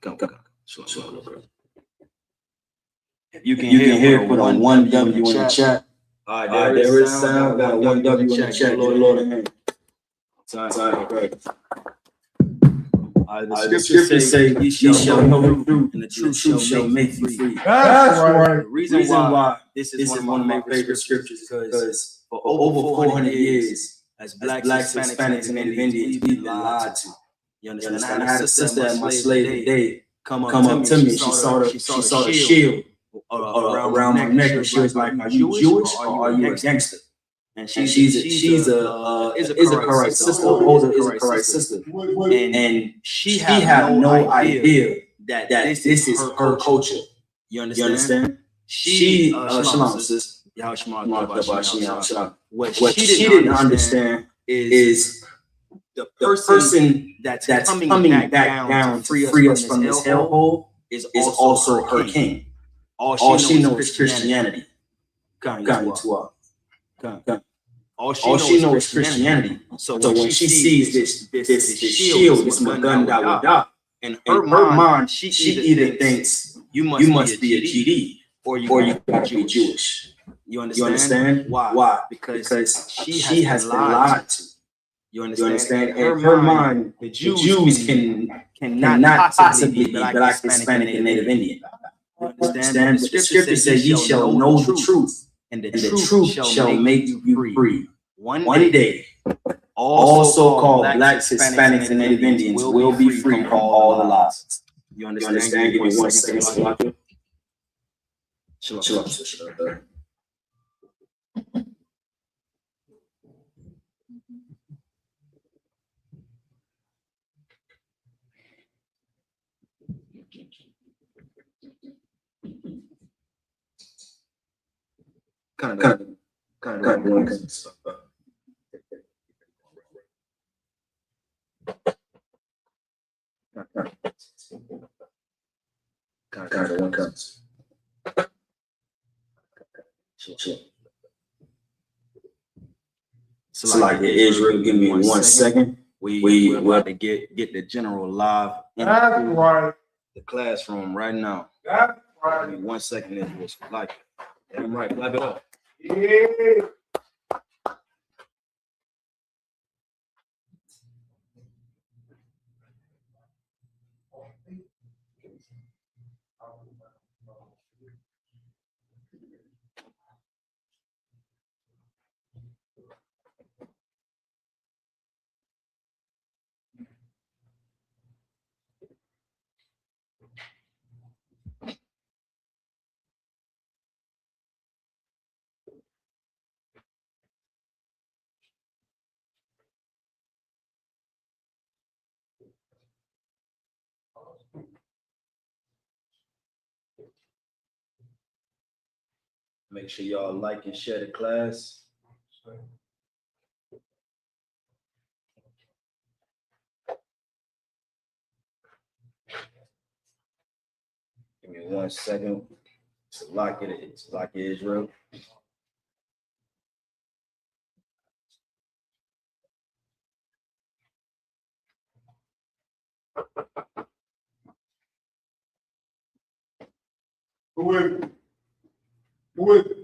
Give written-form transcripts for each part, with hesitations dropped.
Come. Sure. You can hear it, put a 1W in the chat. All right, there is sound. Got a 1W in the chat. Give the Lord a hand. Sorry, great. The scriptures say, "Ye shall know the truth, and the truth shall make you free." That's right. The reason why this is one of my favorite scriptures because for over 400 years, as blacks, Hispanics, and Native Indians, we've been lied to. You understand? I had a sister at my slave today come up to me. She saw the shield around my neck, and she was like, "Are you Jewish or are you a gangster?" And she's a Israelite sister, older Israelite sister, and she had no idea that this is her culture. You understand? She Shalom, sis. What she didn't understand is the person that's coming back down to free us from this hellhole is also her king. All she knows is Christianity. All she knows is Christianity. So when she sees this shield, this Magun Dawadah, in her mind, she either thinks you must be a GD or you got to be Jewish. You understand? Why? Because she has been lied to. You understand? In her mind, the Jews cannot possibly be black, Hispanic, and Native Indian. You understand? But the scripture says, "Ye shall know the truth, and the truth shall make you free." One day, all so-called blacks, Hispanics, and Native Indians will be free from all the lies. You understand? Give me 1 second. Shalom. Kind of doing stuff. Kind of one comes. Sure. So like Israel, give me 1 second. We're about to get the general live in the classroom right now. That's Give me 1 second, Israel. Like, damn right, clap it up. Yeah. Make sure y'all like and share the class. Give me 1 second. It's like Israel. Who is it? Who is it?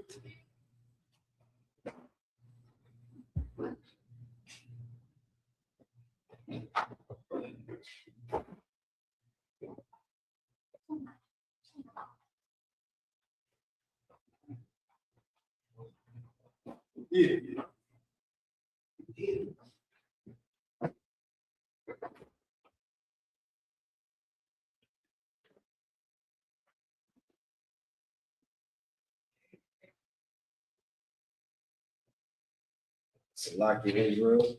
Yeah. It's like Israel.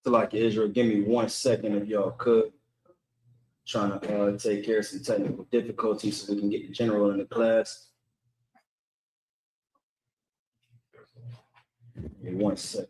Like Israel, give me 1 second if y'all could. Trying to take care of some technical difficulties so we can get the general in the class. Give me 1 second.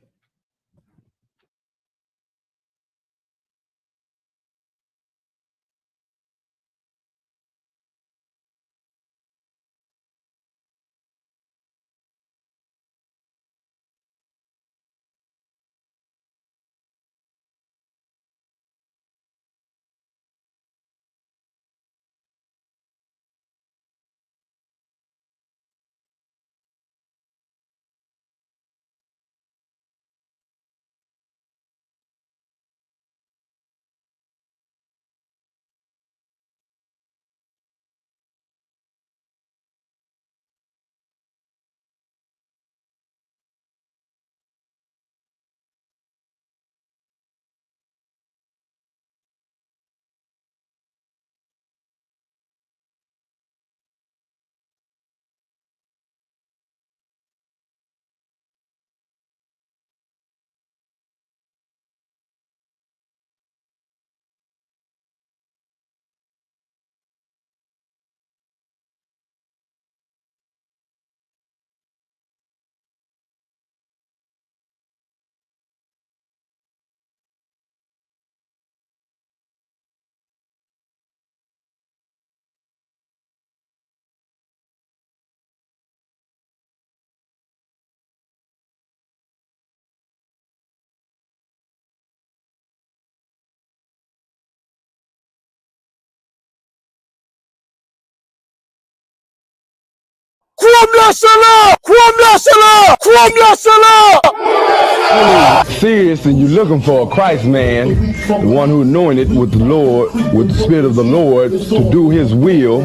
Serious and you're looking for a Christ man, the one who anointed with the Lord, with the Spirit of the Lord to do his will,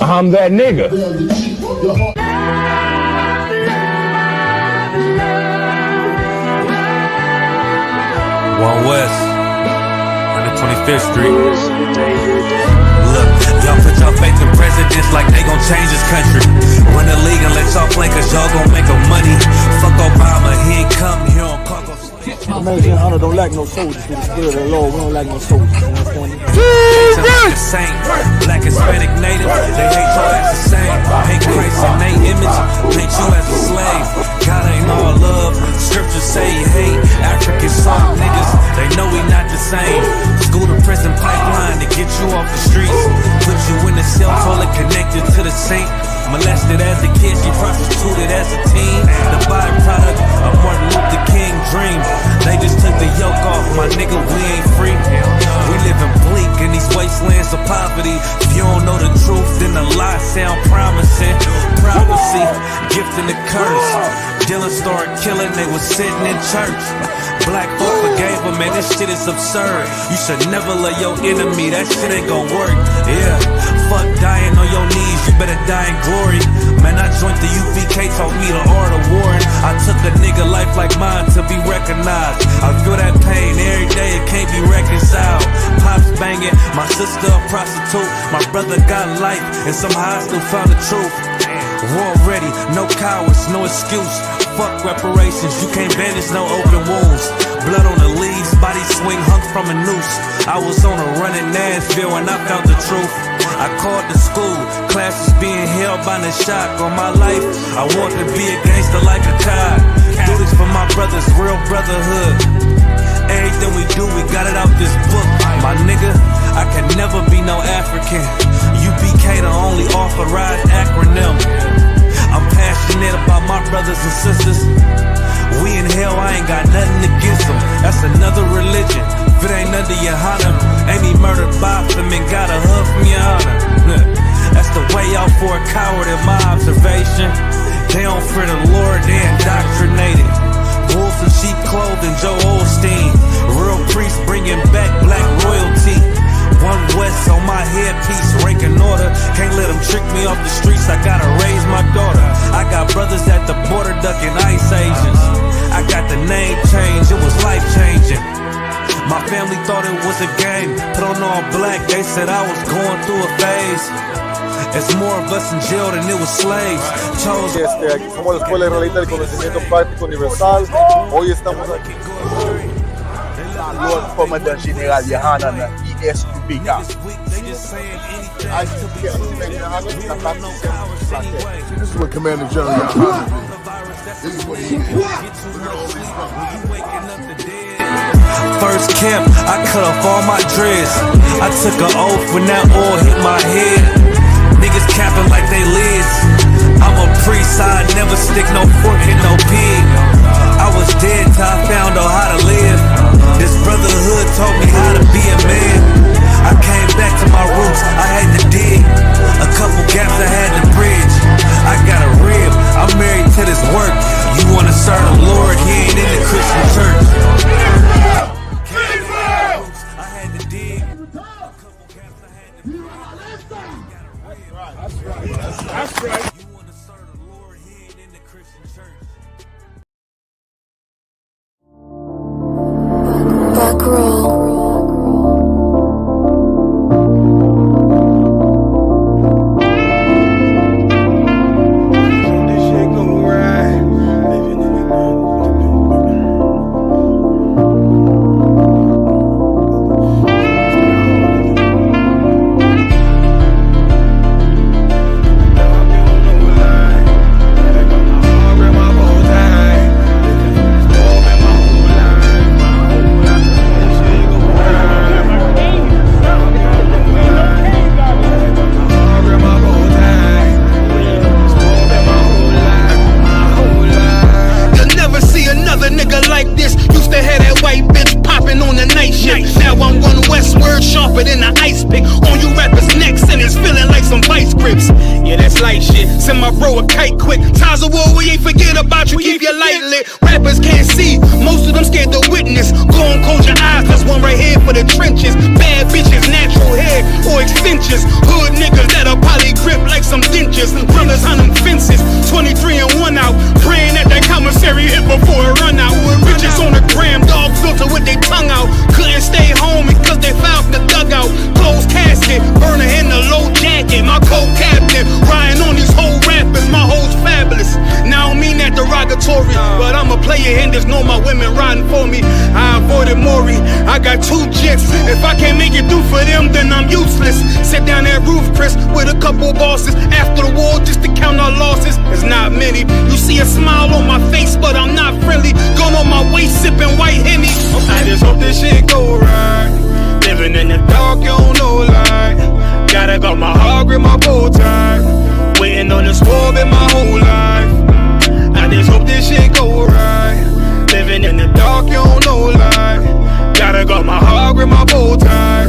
I'm that nigga. One West, 125th Street. Look, y'all put your faith in presidents like they gon' change this country. Run the league and let y'all play cause y'all gon' make a money. Fuck Obama, he ain't come here on Congo. Gen.Yahanna don't like no soldiers. For the Spirit of the Lord, we don't like no soldiers. The same, black, Hispanic, native, they hate your ass the same. Hate Christ in their image, paint you as a slave. God ain't all love, scriptures say he hate African soft niggas, they know we not the same. School to prison pipeline to get you off the streets. Put you in the cell, toilet connected to the sink. Molested as a kid, she prostituted as a teen. The byproduct of Martin Luther King dream. They just took the yoke off, my nigga, we ain't free. We living bleak in these wastelands of poverty. If you don't know the truth, then the lie sound promising. Prophecy, gift and the curse. Dylan started killing, they was sitting in church. Black folk forgave him, man, this shit is absurd. You should never love your enemy, that shit ain't gon' work. Yeah, fuck dying on your knees, you better die in glory. Man, I joined the I.S.U.P.K, taught me the art of warring. I took a nigga life like mine to be recognized. I feel that pain every day, it can't be reconciled. Pops banging, my sister a prostitute. My brother got life, and somehow I still found the truth. War ready, no cowards, no excuse. Fuck reparations, you can't bandage no open wounds. Blood on the leaves, body swing hung from a noose. I was on a run in Nashville and I found the truth. I called the school, classes being held by the shock on my life. I want to be a gangster like a cop. Do this for my brothers, real brotherhood. Everything we do, we got it out this book. My nigga, I can never be no African. I.S.U.P.K the only authorized acronym. I'm passionate about my brothers and sisters. We in hell, I ain't got nothing against them. That's another religion. If it ain't under Yahanna, ain't he murdered by them and got a hug from Yahanna? That's the way out for a coward in my observation. They don't fear the Lord, they indoctrinated. Wolves in sheep clothing, Joe Osteen. Real priest bringing back black royalty. One West on my headpiece, rank and order. Can't let them trick me off the streets, I gotta raise my daughter. I got brothers at the border ducking ICE agents. I got the name change, it was life changing. My family thought it was a game, put on all black, they said I was going through a phase. It's more of us in jail than it was slaves. Aquí somos la Escuela Israelita del Conocimiento Práctico Universal. Hoy estamos aquí. Lord Commander Gen.Yahanna, I.S.U.P.K. This is what Commander Gen.Yahanna did. This is what he did. First camp, I cut off all my dreads. I took an oath when that oil hit my head. Niggas capping like they lids. I'm a priest, I never stick no fork in no pig. I was dead till I found out how to live. This brotherhood taught me how to be a man. I came back to my roots, I had to dig. A couple gaps I had to bridge. I got a rib, I'm married to this work. You wanna serve the Lord, he ain't in the Christian church. I had to dig. A couple gaps I had to bridge. That's right. You wanna serve the Lord, he ain't in the Christian church. Back roll. Sharper than the ice pick on you rappers' necks, and it's feeling like some vice grips. Yeah, that's Send my bro a kite quick. Times of war, we ain't forget about you. Keep your light lit. Rappers can't see. Most of them scared to witness. Go on, close your eyes. There's one right here for the trenches. Bad bitches, natural hair or extensions. Hood niggas that'll poly grip like some dentures. Brothers on them fences. 23 and 1 out. Praying that that commissary hit before it run out. Bitches on the gram, dog filter with their tongue out. Couldn't stay home because they found the dugout. Closed casket, burner in the low jacket. My co-captain, riding on these whole rappers. My hoes fabulous. Now I don't mean that derogatory, but I'm a player and there's no my women riding for me. I avoided Maury. I got 2 jets. If I can't make it through for them, then I'm useless. Sit down that roof, Chris, with a couple bosses. After the war, just to count our losses. It's not many. You see a smile on my face, but I'm not friendly. Going on my waist, sipping white Henny. I just hope this shit go right. Living in the dark, you don't know light. Gotta got my heart, grip my bow tie. Waiting on the squab in my whole life. I just hope this shit go right. Living in the dark, you don't know light. Gotta got my heart, grip my bow tie.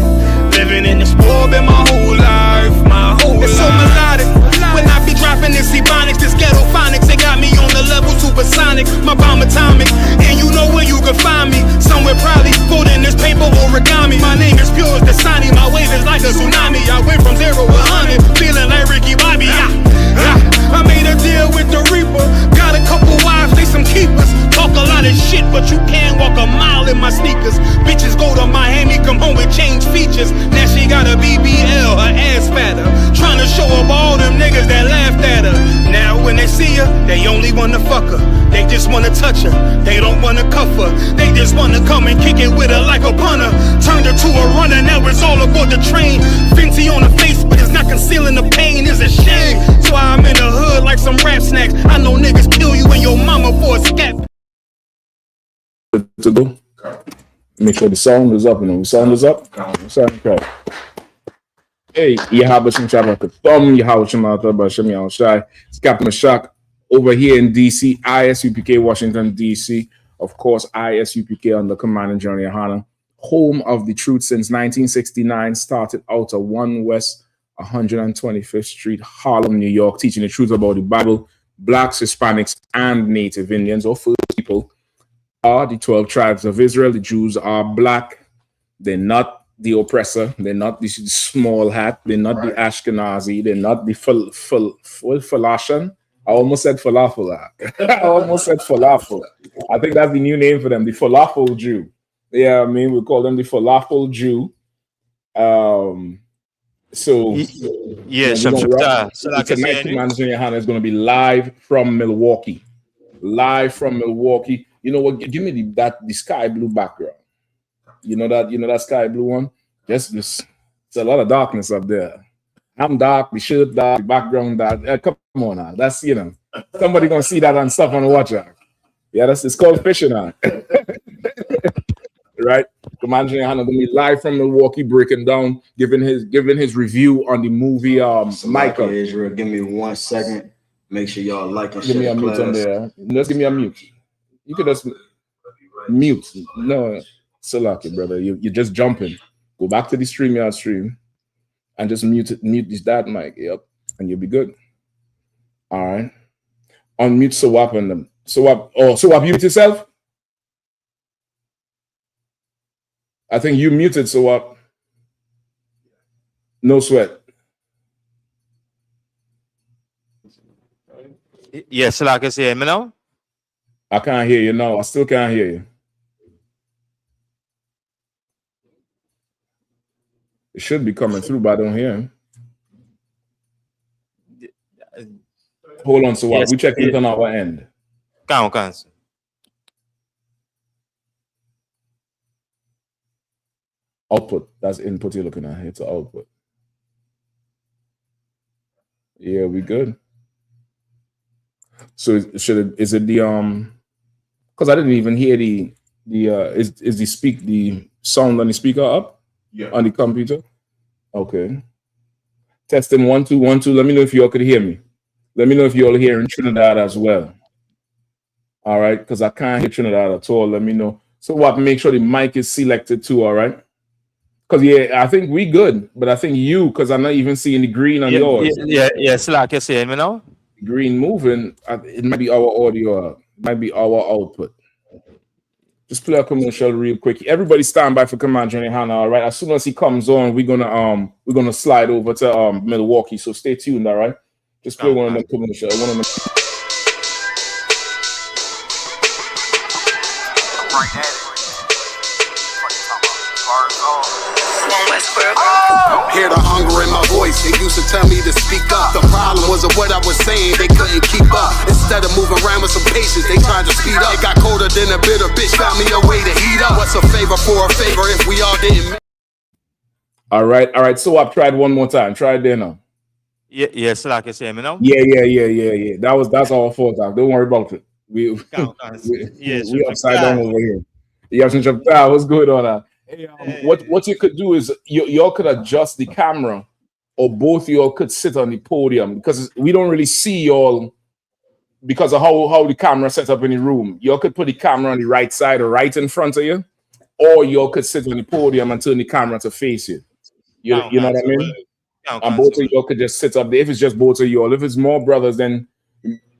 Living in the squab in my whole life. My whole life. It's so melodic. When I be dropping this ebonics, this ghetto phonics, they got me on the level supersonic. My bomb atomic, and you know where you can find me. Somewhere probably folding this paper origami. My name is pure as Dasani, my wave is like a tsunami. I went from 0 to 100, feeling like Ricky Bobby. I made a deal with the Reaper. Got a couple wives, they some keepers. Talk a lot of shit, but you can't walk a mile in my sneakers. Bitches go to Miami, come home with change features. Now she got a BBL, her ass fatter. Trying to show up all them niggas that laughed at her. Now when they see her, they only wanna fuck her. They just wanna touch her, they don't wanna cuff her. They just wanna come and kick it with her like a punter. Turned her to a runner, now it's all aboard the train. Fenty on her face, but it's not concealing the pain, it's a shame. So I'm in the hood like some rap snacks. I know niggas kill you and your mama for a scat. To go. Make sure the sound is up, the sound is up. Sound correct. Hey, Yahaba Shem Shabbat Thumb, Yahaba Shem Alta Shem Yahal Shai. It's Captain Mashak over here in DC, I.S.U.P.K, Washington, DC. Of course, I.S.U.P.K under command of Gen.Yahanna. Home of the truth since 1969. Started out of 1 West 125th Street, Harlem, New York, teaching the truth about the Bible. Blacks, Hispanics, and Native Indians, or first people, are the 12 tribes of Israel. The Jews are black. They're not the oppressor. They're not the small hat. They're not the Ashkenazi. They're not the Falashan. I almost said falafel. I almost said falafel. I think that's the new name for them, the falafel Jew. Yeah, I mean, we call them the falafel Jew. So yeah, tonight, Commander Gen.Yahanna is going to be live from Milwaukee. Live from Milwaukee. You know what? Give me the sky blue background. You know that sky blue one? Just it's a lot of darkness up there. I'm dark, the shirt dark, the background dark. Come on now. That's somebody gonna see that and stuff on the watcher. Yeah, it's called fishing now. Right? Commander Gen.Yahanna gonna be live from Milwaukee, breaking down, giving his review on the movie Michael. Israel, give me 1 second. Make sure y'all like and give me a mute on there. Just give me a mute. You could just mute. No, Salaki, brother. You're just jumping. Go back to the StreamYard stream and just mute that mic. Yep. And you'll be good. All right. Unmute Sawap and them. Sawap, mute yourself. I think you muted Sawap. No sweat. Yes, like I say, me now. I can't hear you. No, I still can't hear you. It should be coming through, but I don't hear him. Hold on, so yes, we checking it on our end. Cancel. Output. That's input you're looking at. It's an output. Yeah, we good. So is it the because I didn't even hear the is the sound on the speaker up? Yeah. On the computer? Okay. Testing 1 2 1 2. Let me know if you all could hear me. Let me know if you all hear in Trinidad as well. All right, because I can't hear Trinidad at all. Let me know. So what? Make sure the mic is selected too. All right. Because yeah, I think we good, but I think you, because I'm not even seeing the green on yours. Yeah. Like you say, me now. Green moving. It might be our audio. It might be our output. Just play a commercial real quick. Everybody stand by for Command Gen.Yahanna. All right. As soon as he comes on, we're gonna slide over to Milwaukee. So stay tuned. All right. Just play one of them commercials. One of them. Hear the hunger in my voice, they used to tell me to speak up. The problem wasn't what I was saying, they couldn't keep up. Instead of moving around with some patience, they tried to speed up. It got colder than a bitter bitch, found me a way to heat up. What's a favor for a favor if we all didn't? All right. So I've tried one more time. Try it there now. Yes, like I said, you know? Yeah. That's our fault. Don't worry about it. We upside down over here. Yeah, what's good on that? Hey, what you could do is y'all could adjust the camera, or both y'all could sit on the podium, because we don't really see y'all because of how the camera set up in the room. Y'all could put the camera on the right side or right in front of you, or y'all could sit on the podium and turn the camera to face you. You know what I mean? And both of y'all could just sit up there. If it's just both of y'all, if it's more brothers, then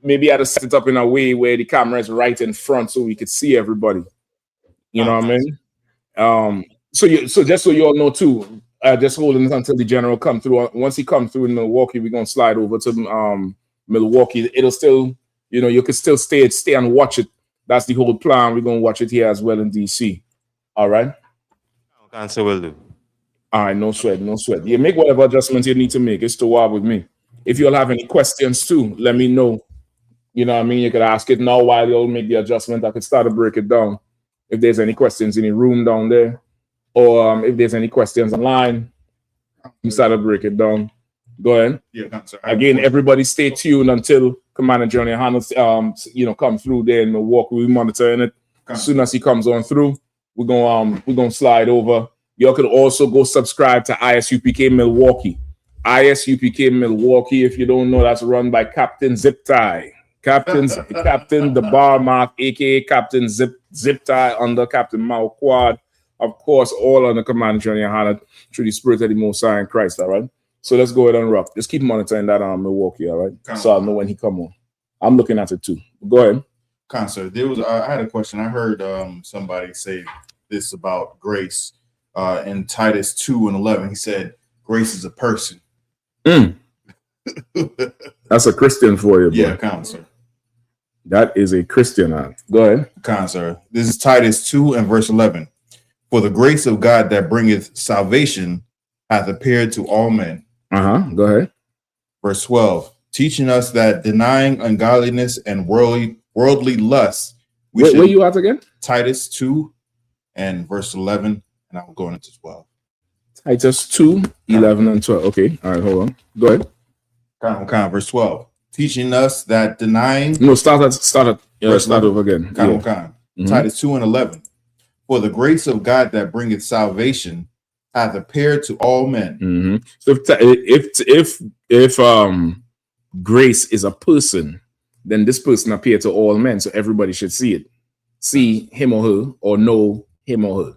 maybe I had to set it up in a way where the camera is right in front so we could see everybody. You know what I mean? So just so you all know too, just holding it until the general come through. Once he comes through in Milwaukee, we're gonna slide over to Milwaukee. It'll still, you could still stay and watch it. That's the whole plan. We're gonna watch it here as well in DC. All right. Answer will do. All right, no sweat. You make whatever adjustments you need to make. It's to war with me. If you'll have any questions too, let me know. You know what I mean? You could ask it now while you'll make the adjustment. I could start to break it down. If there's any questions in the room down there, or if there's any questions online, you start to break it down. Go ahead. Yeah, again, everybody stay tuned until Commander Gen.Yahanna come through there in Milwaukee. We're monitoring it. As soon as he comes on through, we're gonna slide over. Y'all could also go subscribe to I.S.U.P.K Milwaukee. I.S.U.P.K Milwaukee, if you don't know, that's run by Captain Zip Tie. Captain the Bar Mark, aka Captain Zip Tie, under Captain Mao Quad, of course, all under Command Gen.Yahanna through the Spirit of the Most High in Christ. All right. So let's go ahead and rock. Just keep monitoring that on Milwaukee. All right. So I'll know when he come on. I'm looking at it too. Go ahead. Concert. I had a question. I heard somebody say this about grace in Titus 2:11. He said, "Grace is a person." That's a Christian for you, bro. Yeah, concert. That is a Christian. Go ahead. Concert. This is Titus 2 and verse 11. For the grace of God that bringeth salvation hath appeared to all men. Go ahead. Verse 12. Teaching us that denying ungodliness and worldly lust. Where you at again? Titus 2 and verse 11. And I'm going into 12. Titus 2, 11 and 12. Okay. All right. Hold on. Go ahead. Verse 12. Teaching us that denying. No, start over again. Titus 2 and 11. For the grace of God that bringeth salvation hath appeared to all men. So if grace is a person, then this person appeared to all men. So everybody should see it. See him or her, or know him or her.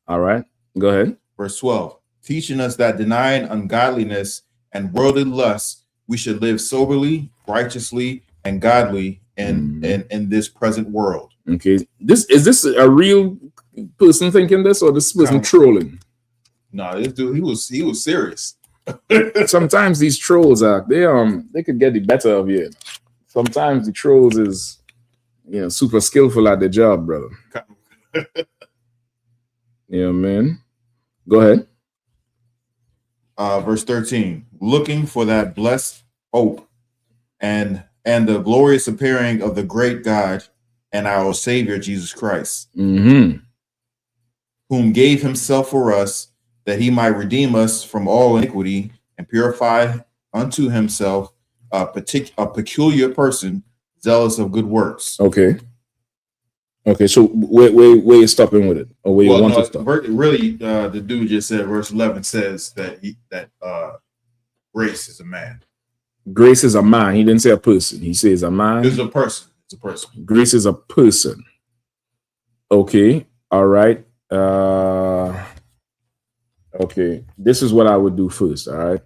All right. Go ahead. Verse 12. Teaching us that denying ungodliness and worldly lust, we should live soberly, righteously, and godly in this present world. Okay. Is this a real person thinking this, or this person trolling? No, this dude, he was serious. Sometimes these trolls they could get the better of you. Sometimes the trolls is super skillful at their job, brother. Yeah, man. Go ahead. Verse 13. Looking for that blessed hope and the glorious appearing of the great God and our Savior Jesus Christ, whom gave himself for us, that he might redeem us from all iniquity and purify unto himself a peculiar person, zealous of good works. Okay. So where you stopping with it, or where you want to stop? Really, the dude just said verse 11 says that grace is a man. Grace is a man. He didn't say a person. He says a man. It's a person. It's a person. Grace is a person. Okay. All right. Okay. This is what I would do first. All right.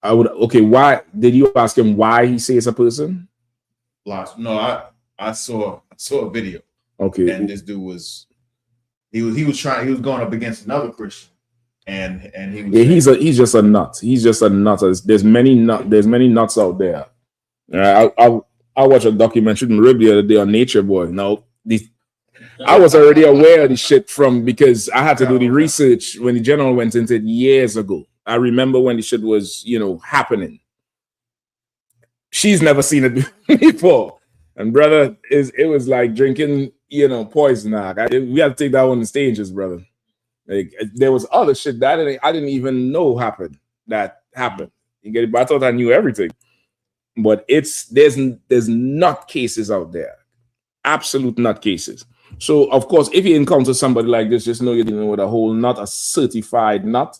I would. Okay, why did you ask him why he says a person? No, I saw a video. Okay, and this dude was he was going up against another Christian, and he was he's just a nut. He's just a nut. There's many nuts out there. I watched a documentary the other day on Nature Boy. Now, I was already aware of the shit because I had to do the research when the general went into it years ago. I remember when the shit was, happening. She's never seen it before. And brother, it was like drinking, poison. We had to take that on the stages, brother. Like there was other shit that I didn't even know happened. You get it? But I thought I knew everything. But there's nut cases out there, absolute nut cases. So of course, if you encounter somebody like this, just know you're dealing with a whole nut, a certified nut,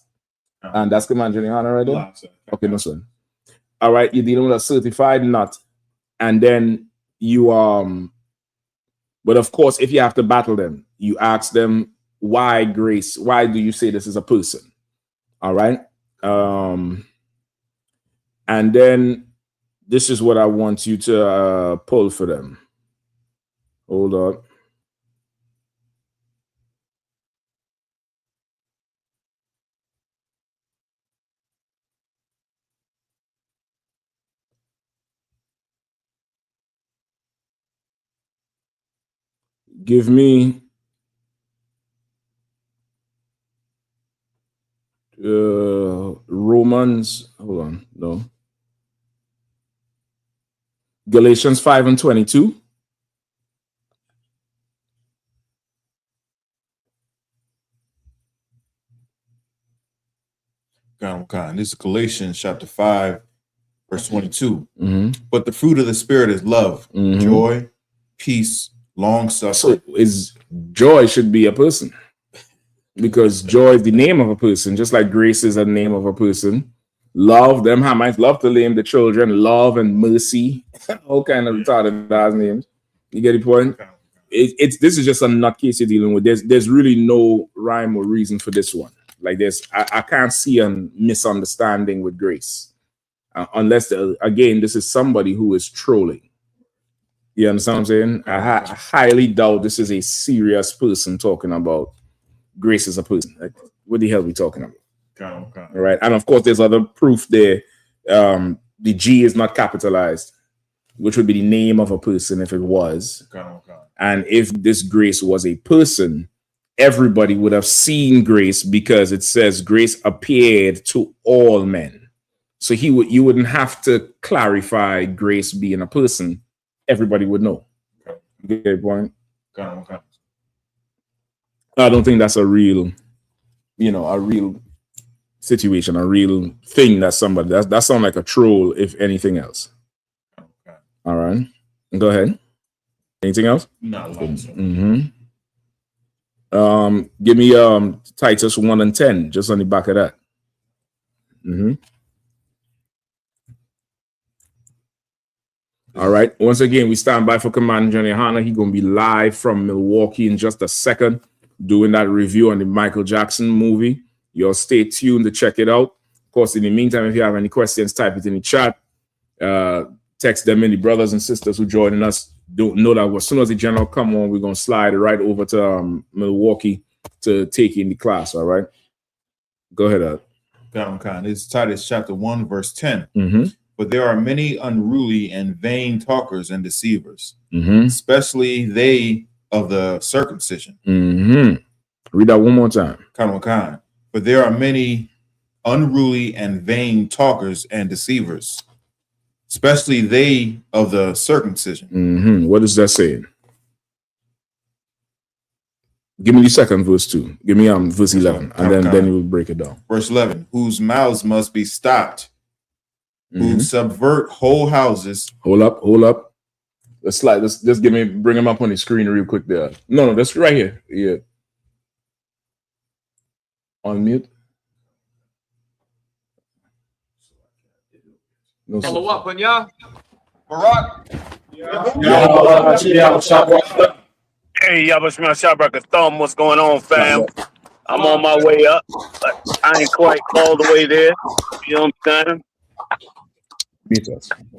and that's Command Gen.Yahanna right there. Okay, no son. All right, you're dealing with a certified nut, and then you But of course, if you have to battle them, you ask them why grace. Why do you say this is a person? All right, and then. This is what I want you to pull for them. Hold on. Give me Romans. Hold on. No. Galatians 5:22. This is Galatians chapter 5, verse 22. But the fruit of the Spirit is love, joy, peace, long suffering. So joy should be a person, because joy is the name of a person, just like grace is a name of a person. Love, them Hamites love to name the children love and mercy, all kind of retarded ass names. You get the point? This is just a nutcase you're dealing with. There's really no rhyme or reason for this one. Like I can't see a misunderstanding with grace, unless again this is somebody who is trolling. You understand what I'm saying? I highly doubt this is a serious person talking about grace as a person. Like, what the hell are we talking about? All right, and of course there's other proof there. The G is not capitalized, which would be the name of a person if it was. And if this grace was a person, everybody would have seen grace, because it says grace appeared to all men. So you wouldn't have to clarify grace being a person. Everybody would know. You get the point? I don't think that's a real situation, a real thing that somebody that sounds like a troll, if anything else. All right, go ahead. Anything else? No. Give me Titus 1 and 10, just on the back of that. All right. Once again, we stand by for Command Gen.Yahanna. He's gonna be live from Milwaukee in just a second, doing that review on the Michael Jackson movie. Y'all stay tuned to check it out. Of course, in the meantime, if you have any questions, type it in the chat. Text them in. The brothers and sisters who joining us don't know that as soon as the general come on, we're gonna slide right over to Milwaukee to take in the class. All right, go ahead. This is Titus chapter 1, verse 10. But there are many unruly and vain talkers and deceivers, especially they of the circumcision. Read that one more time. But there are many unruly and vain talkers and deceivers, especially they of the circumcision. What is that saying? Give me the second verse too. Give me verse 11, and then we will break it down. Verse 11: whose mouths must be stopped, who subvert whole houses. Hold up. Let's slide. Just bring him up on the screen real quick there. No, that's right here. Yeah. On mute. No, follow up on y'all. Barack. Hey, y'all, it's my Shabrak Thumb. What's going on, fam? I'm on my way up, but I ain't quite all the way there. You know what I'm saying?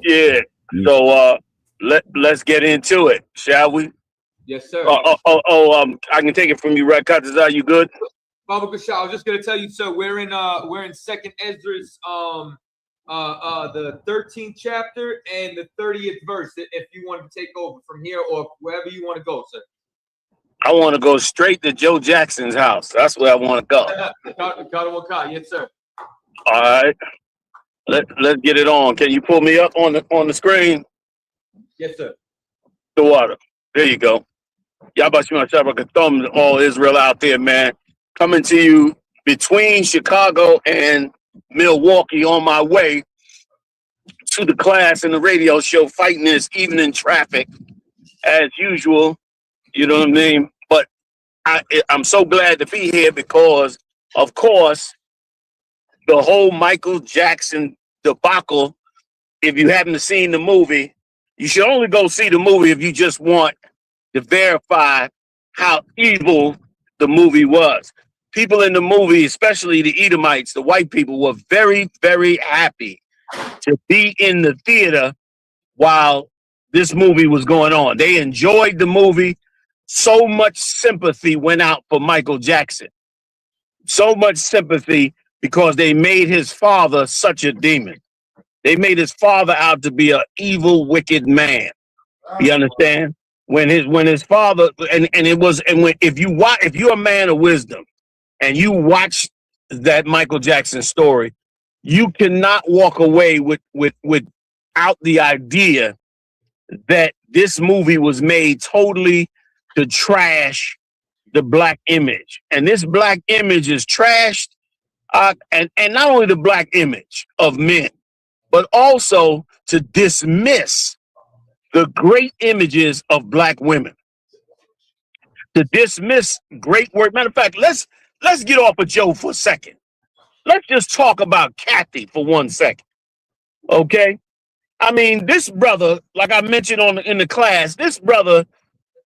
Yeah. So let's get into it, shall we? Yes, sir. I can take it from you, right? Are you good? Baba Kasha, I was just gonna tell you, sir. We're in Second Esdras, the 13th chapter and the 30th verse. If you want to take over from here or wherever you want to go, sir. I want to go straight to Joe Jackson's house. That's where I want to go. Yes, sir. All right. Let's get it on. Can you pull me up on the screen? Yes, sir. The water. There you go. Yabashima Shabbat, all Israel out there, man. Coming to you between Chicago and Milwaukee on my way to the class and the radio show, fighting this evening traffic as usual. You know what I mean? But I'm so glad to be here because, of course, the whole Michael Jackson debacle, if you haven't seen the movie, you should only go see the movie if you just want to verify how evil the movie was. People in the movie, especially the Edomites, the white people, were very, very happy to be in the theater while this movie was going on. They enjoyed the movie. So much sympathy went out for Michael Jackson. So much sympathy because they made his father such a demon. They made his father out to be an evil, wicked man. You understand? When his father if you're a man of wisdom and you watch that Michael Jackson story, you cannot walk away without the idea that this movie was made totally to trash the black image. And this black image is trashed, and not only the black image of men, but also to dismiss the great images of black women. To dismiss great work. Matter of fact, let's get off of Joe for a second. Let's just talk about Kathy for 1 second. Okay? I mean, this brother, like I mentioned in the class, this brother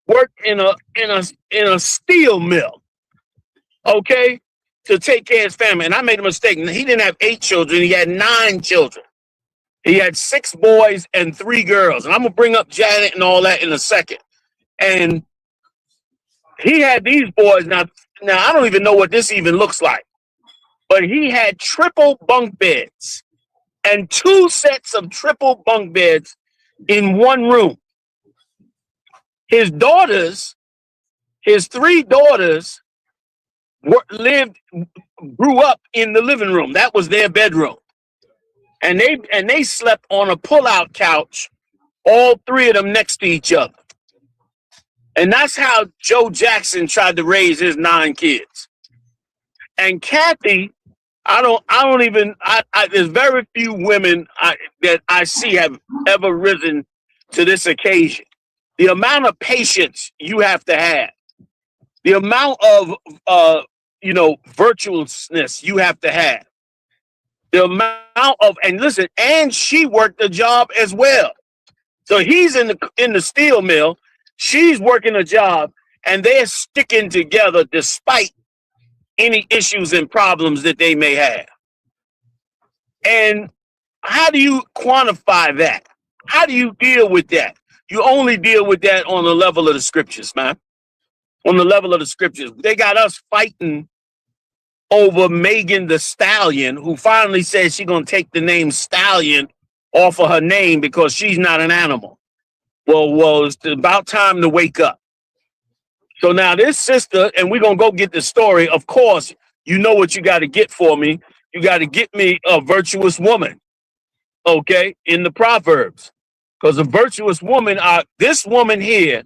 worked in a steel mill. Okay? To take care of his family. And I made a mistake. He didn't have 8 children, he had 9 children. He had 6 boys and 3 girls. And I'm gonna bring up Janet and all that in a second. And he had these boys. Now I don't even know what this even looks like. But he had triple bunk beds and 2 sets of triple bunk beds in one room. His 3 daughters grew up in the living room. That was their bedroom. And they slept on a pull-out couch, all 3 of them next to each other. And that's how Joe Jackson tried to raise his 9 kids. And Kathy, there's very few women that I see have ever risen to this occasion. The amount of patience you have to have, the amount of, virtuousness you have to have, the amount of, and listen, and she worked the job as well. So he's in the steel mill, she's working a job, and they're sticking together despite any issues and problems that they may have. And how do you quantify that? How do you deal with that? You only deal with that on the level of the scriptures, man. On the level of the scriptures. They got us fighting over Megan the Stallion, who finally said she's going to take the name Stallion off of her name because she's not an animal. Well, it's about time to wake up. So now this sister, and we're going to go get the story. Of course, you know what you got to get for me. You got to get me a virtuous woman, okay, in the Proverbs. Because a virtuous woman, this woman here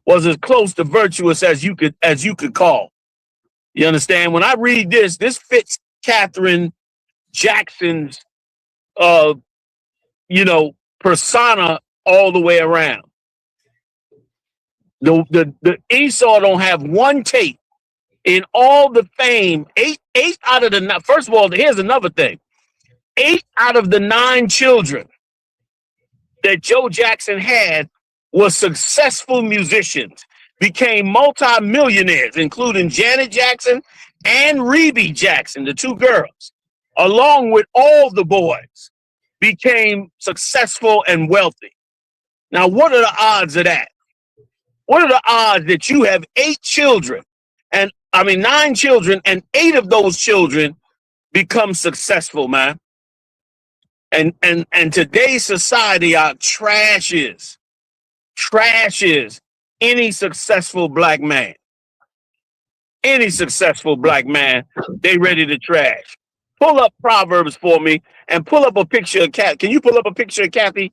was as close to virtuous as you could call. You understand? When I read this fits Catherine Jackson's, persona all the way around. The Esau don't have one tape in all the fame. Eight out of the, first of all, here's another thing. 8 out of the 9 children that Joe Jackson had were successful musicians, became multi-millionaires, including Janet Jackson and Rebe Jackson, the 2 girls, along with all the boys. became successful and wealthy. Now, what are the odds of that? What are the odds that you have 9 children, and 8 of those children become successful, man? And today's society, our trash is any successful black man. Any successful black man, they ready to trash. Pull up Proverbs for me and pull up a picture of Kathy. Can you pull up a picture of Kathy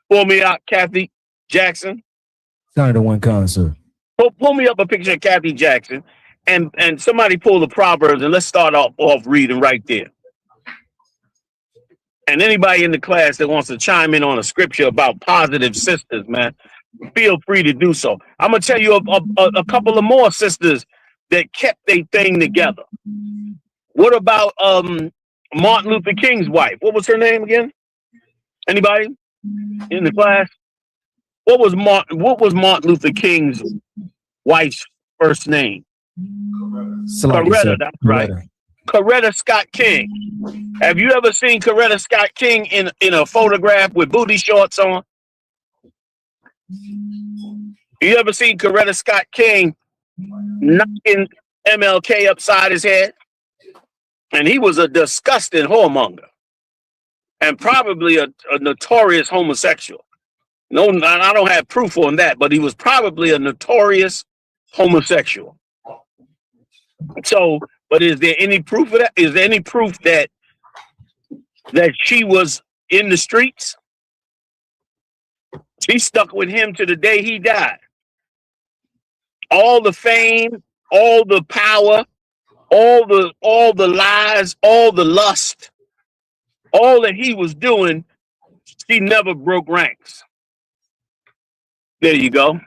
for me, Kathy Jackson? Kind of one concert. Pull me up a picture of Kathy Jackson, and somebody pull the Proverbs, and let's start off reading right there. And anybody in the class that wants to chime in on a scripture about positive sisters, man, feel free to do so. I'm gonna tell you a couple of more sisters that kept their thing together. What about Martin Luther King's wife? What was her name again? Anybody in the class? What was Martin Luther King's wife's first name? Coretta, that's right. Coretta Scott King. Have you ever seen Coretta Scott King in a photograph with booty shorts on? You ever seen Coretta Scott King knocking MLK upside his head? And he was a disgusting whoremonger and probably a notorious homosexual. No, I don't have proof on that, but he was probably a notorious homosexual. So, but is there any proof of that? Is there any proof that she was in the streets? She stuck with him to the day he died. All the fame, all the power, all the lies, all the lust, all that he was doing, she never broke ranks. There you go.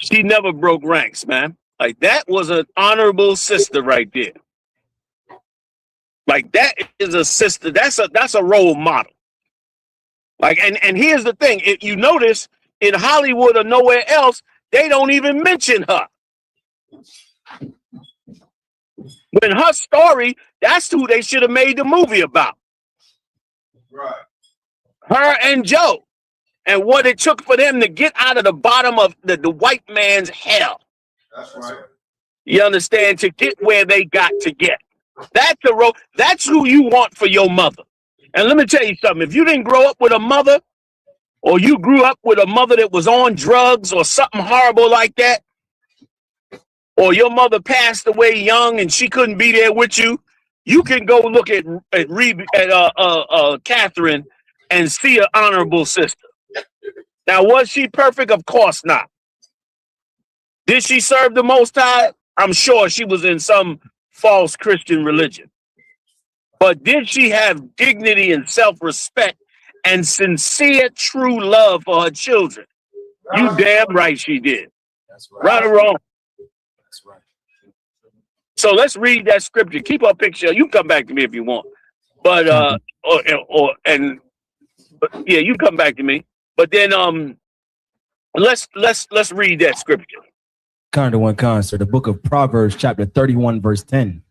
She never broke ranks, man. Like, that was an honorable sister right there. Like, that is a sister. That's a role model. Like, and here's the thing. If you notice, in Hollywood or nowhere else, they don't even mention her. When her story, that's who they should have made the movie about. Right. Her and Joe. And what it took for them to get out of the bottom of the white man's hell. That's right. You understand? To get where they got to get. That's the road. That's who you want for your mother. And let me tell you something. If you didn't grow up with a mother, or you grew up with a mother that was on drugs or something horrible like that, or your mother passed away young and she couldn't be there with you, you can go look at Catherine and see an honorable sister. Now, was she perfect? Of course not. Did she serve the Most High? I'm sure she was in some false Christian religion. But did she have dignity and self-respect and sincere, true love for her children? You damn right she did. That's right. Right or wrong? That's right. So let's read that scripture. Keep her picture. You can come back to me if you want. But yeah, you come back to me. But then let's read that scripture. Kind of one concert. The book of Proverbs, chapter 31, verse 10.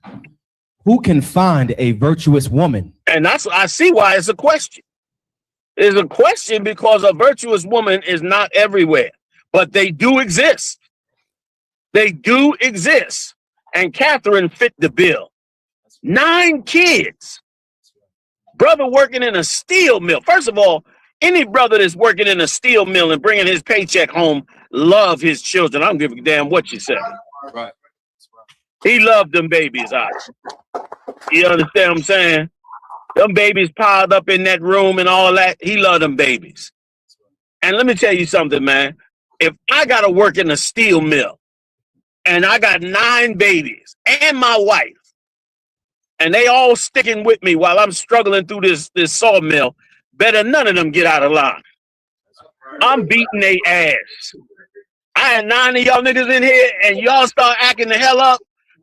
Who can find a virtuous woman? And I see why it's a question. It's a question because a virtuous woman is not everywhere, but they do exist. They do exist. And Catherine fit the bill. 9 kids. Brother working in a steel mill. First of all, any brother that's working in a steel mill and bringing his paycheck home love his children. I don't give a damn what you say. Right. He loved them babies out. You understand what I'm saying? Them babies piled up in that room and all that. He loved them babies. And let me tell you something, man. If I got to work in a steel mill and I got 9 babies and my wife, and they all sticking with me while I'm struggling through this sawmill, better none of them get out of line. I'm beating their ass. I had 9 of y'all niggas in here and y'all start acting the hell up,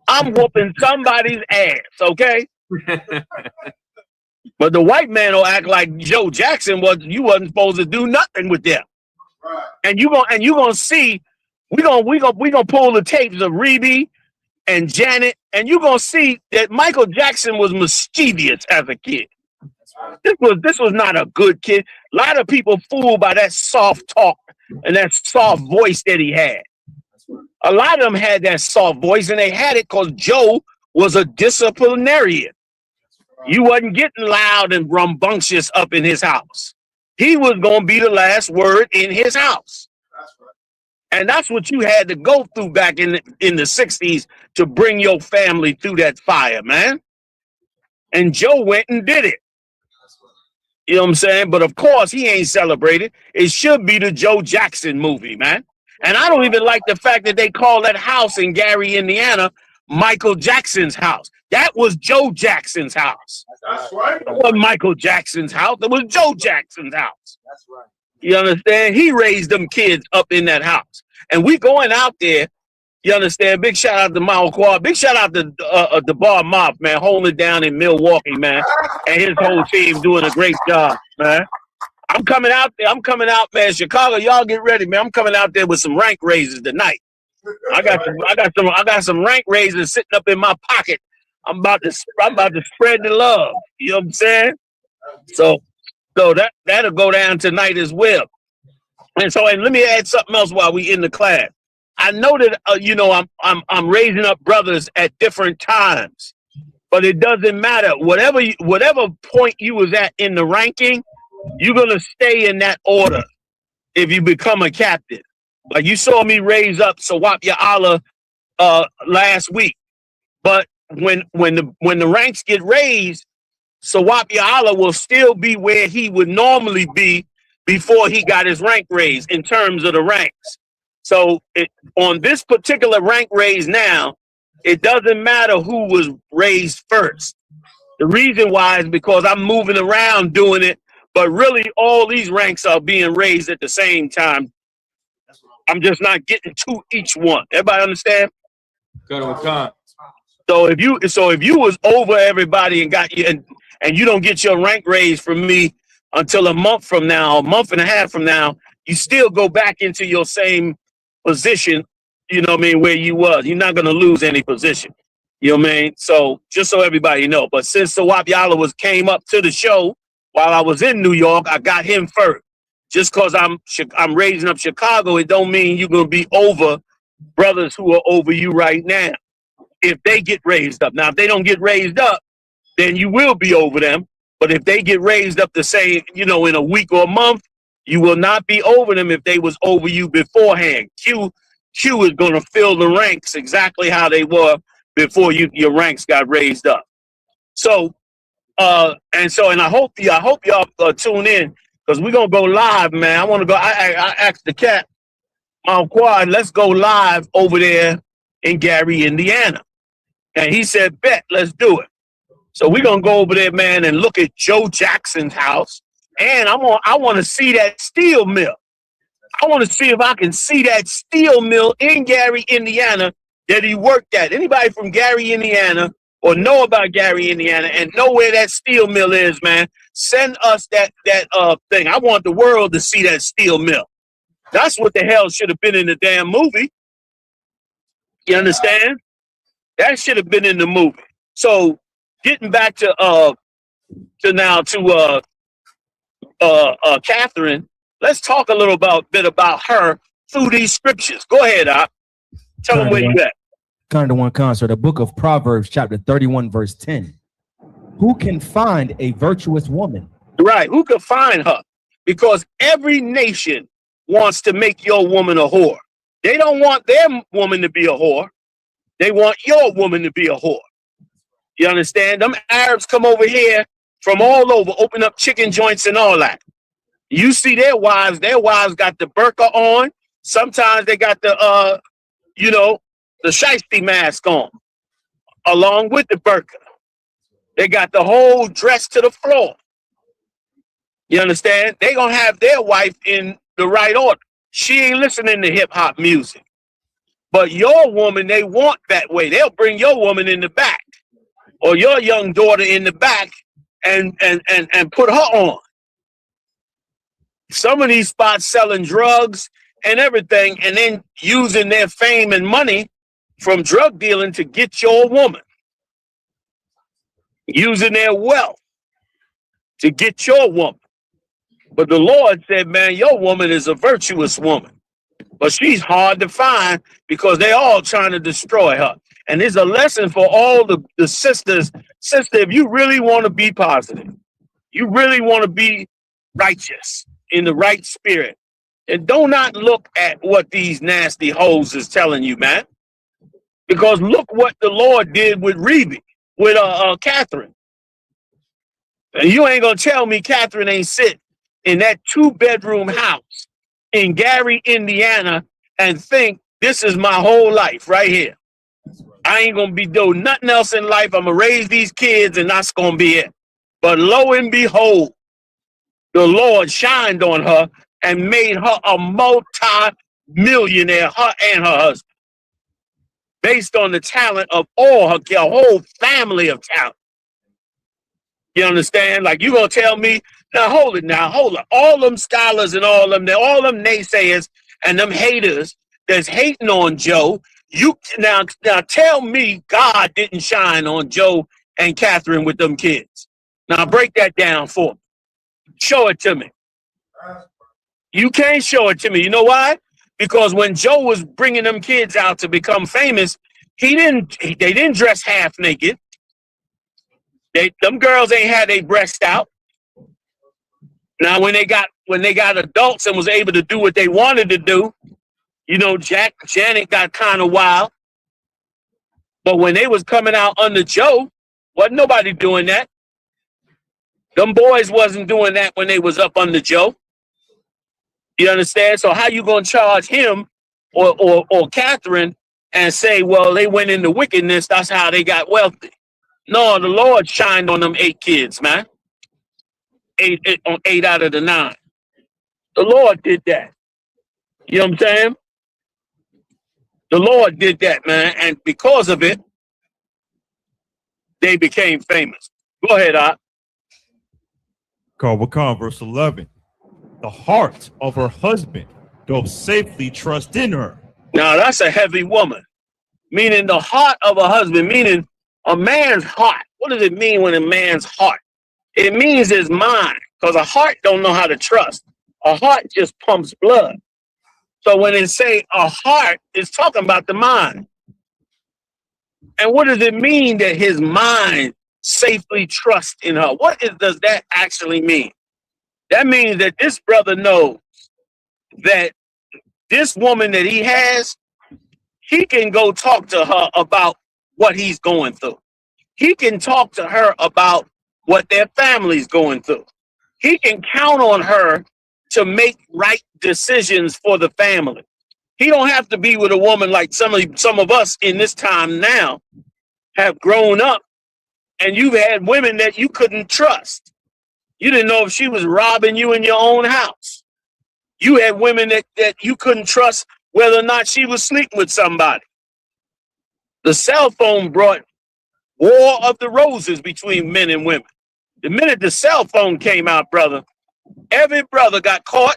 I'm whooping somebody's ass, okay? But the white man will act like Joe Jackson you wasn't supposed to do nothing with them. Right. And you gonna see, we gonna pull the tapes of Rebe and Janet, and you gonna see that Michael Jackson was mischievous as a kid. This was not a good kid. A lot of people fooled by that soft talk and that soft voice that he had. A lot of them had that soft voice, and they had it because Joe was a disciplinarian. You wasn't getting loud and rambunctious up in his house. He was going to be the last word in his house. And that's what you had to go through back in the 60s to bring your family through that fire, man. And Joe went and did it. You know what I'm saying? But of course, he ain't celebrated. It should be the Joe Jackson movie, man. And I don't even like the fact that they call that house in Gary, Indiana, Michael Jackson's house. That was Joe Jackson's house. That's right. It wasn't Michael Jackson's house. It was Joe Jackson's house. That's right. You understand? He raised them kids up in that house. And we going out there, you understand? Big shout out to Mao Quad. Big shout out to the Bar Mob, man, holding it down in Milwaukee, man. And his whole team doing a great job, man. I'm coming out there. I'm coming out, man. Chicago, y'all get ready, man. I'm coming out there with some rank raises tonight. I got some rank raises sitting up in my pocket. I'm about to spread the love. You know what I'm saying? So that'll go down tonight as well. And let me add something else while we in the class. I know that I'm raising up brothers at different times, but it doesn't matter. Whatever point you was at in the ranking, you're gonna stay in that order if you become a captain. Like you saw me raise up I.S.U.P.K last week, but when the ranks get raised, I.S.U.P.K will still be where he would normally be before he got his rank raised in terms of the ranks. So on this particular rank raise now, it doesn't matter who was raised first. The reason why is because I'm moving around doing it, but really all these ranks are being raised at the same time. I'm just not getting to each one. Everybody understand? So if you was over everybody and got you and you don't get your rank raised from me until a month and a half from now, you still go back into your same position, you know what I mean, where you was. You're not gonna lose any position. You know what I mean? So just so everybody know. But since I.S.U.P.K came up to the show while I was in New York, I got him first. Just because I'm raising up Chicago, it don't mean you're gonna be over brothers who are over you right now. If they get raised up. Now, if they don't get raised up, then you will be over them. But if they get raised up the same, in a week or a month, you will not be over them if they was over you beforehand. Q is going to fill the ranks exactly how they were before your ranks got raised up. So, and I hope y'all tune in because we're going to go live, man. I want to go. I asked the cat, Mount Quad, let's go live over there in Gary, Indiana. And he said, bet, let's do it. So we're going to go over there, man, and look at Joe Jackson's house. And I want to see that steel mill. I want to see if I can see that steel mill in Gary, Indiana that he worked at. Anybody from Gary, Indiana or know about Gary, Indiana and know where that steel mill is, man, send us that thing. I want the world to see that steel mill. That's what the hell should have been in the damn movie. You understand? That should have been in the movie. So getting back to Catherine, let's talk a little bit about her through these scriptures. Go ahead, Op. Tell them where you at. Kind of one concert, the book of Proverbs, chapter 31, verse 10. Who can find a virtuous woman? Right. Who can find her? Because every nation wants to make your woman a whore. They don't want their woman to be a whore. They want your woman to be a whore. You understand? Them Arabs come over here from all over, open up chicken joints and all that. You see their wives got the burqa on. Sometimes they got the shiesty mask on, along with the burqa. They got the whole dress to the floor. You understand? They gonna have their wife in the right order. She ain't listening to hip hop music. But your woman, they want that way. They'll bring your woman in the back or your young daughter in the back and put her on. Some of these spots selling drugs and everything and then using their fame and money from drug dealing to get your woman. Using their wealth. to get your woman. But the Lord said, man, your woman is a virtuous woman. But she's hard to find because they all trying to destroy her. And it's a lesson for all the sisters. Sister, if you really want to be positive, you really want to be righteous in the right spirit, and do not look at what these nasty hoes is telling you, man. Because look what the Lord did with Catherine. And you ain't going to tell me Catherine ain't sit in that 2-bedroom house in Gary, Indiana, and think this is my whole life right here. I ain't going to be doing nothing else in life. I'm going to raise these kids and that's going to be it. But lo and behold, the Lord shined on her and made her a multi-millionaire, her and her husband, based on the talent of all her whole family of talent. You understand? Like, you gonna tell me, hold it. All them scholars and all them naysayers and them haters that's hating on Joe, now tell me God didn't shine on Joe and Catherine with them kids. Now break that down for me. Show it to me. You can't show it to me. You know why? Because when Joe was bringing them kids out to become famous, they didn't dress half naked. Them girls ain't had their breasts out. Now, when they got adults and was able to do what they wanted to do, you know, Janet got kind of wild. But when they was coming out under Joe, wasn't nobody doing that. Them boys wasn't doing that when they was up under Joe. You understand? So how you gonna charge him or Catherine and say, well, they went into wickedness, that's how they got wealthy? No, the Lord shined on them 8 kids, man. 8 out of the 9. The Lord did that. You know what I'm saying? The Lord did that, man. And because of it, they became famous. Go ahead, Op. Verse 11. The heart of her husband doth safely trust in her. Now, that's a heavy woman. Meaning the heart of a husband, meaning a man's heart. What does it mean when a man's heart? It means his mind, because a heart don't know how to trust. A heart just pumps blood. So when it say a heart, it's talking about the mind. And what does it mean that his mind safely trusts in her? Does that actually mean? That means that this brother knows that this woman that he has, he can go talk to her about what he's going through. He can talk to her about what their family's going through. He can count on her to make right decisions for the family. He don't have to be with a woman like some of us in this time now have grown up, and you've had women that you couldn't trust. You didn't know if she was robbing you in your own house. You had women that you couldn't trust whether or not she was sleeping with somebody. The cell phone brought war of the roses between men and women. The minute the cell phone came out, brother, every brother got caught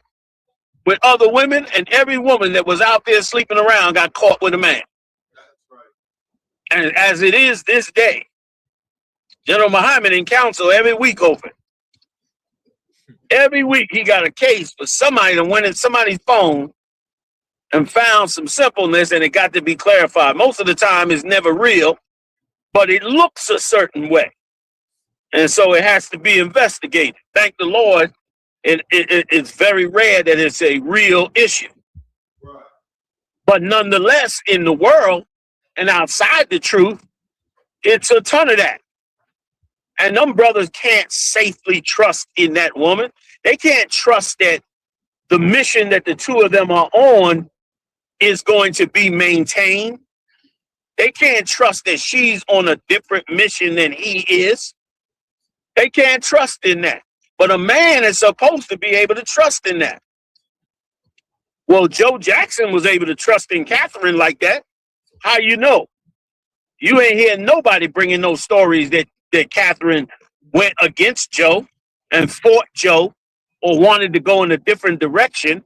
with other women, and every woman that was out there sleeping around got caught with a man. And as it is this day, General Muhammad in council every week open. Every week he got a case for somebody that went in somebody's phone and found some simpleness, and it got to be clarified. Most of the time it's never real, but it looks a certain way. And so it has to be investigated. Thank the Lord, it's very rare that it's a real issue. But nonetheless, in the world and outside the truth, it's a ton of that. And them brothers can't safely trust in that woman. They can't trust that the mission that the two of them are on is going to be maintained. They can't trust that she's on a different mission than he is. They can't trust in that. But a man is supposed to be able to trust in that. Well, Joe Jackson was able to trust in Catherine like that. How you know? You ain't hear nobody bringing those stories that Catherine went against Joe and fought Joe, or wanted to go in a different direction,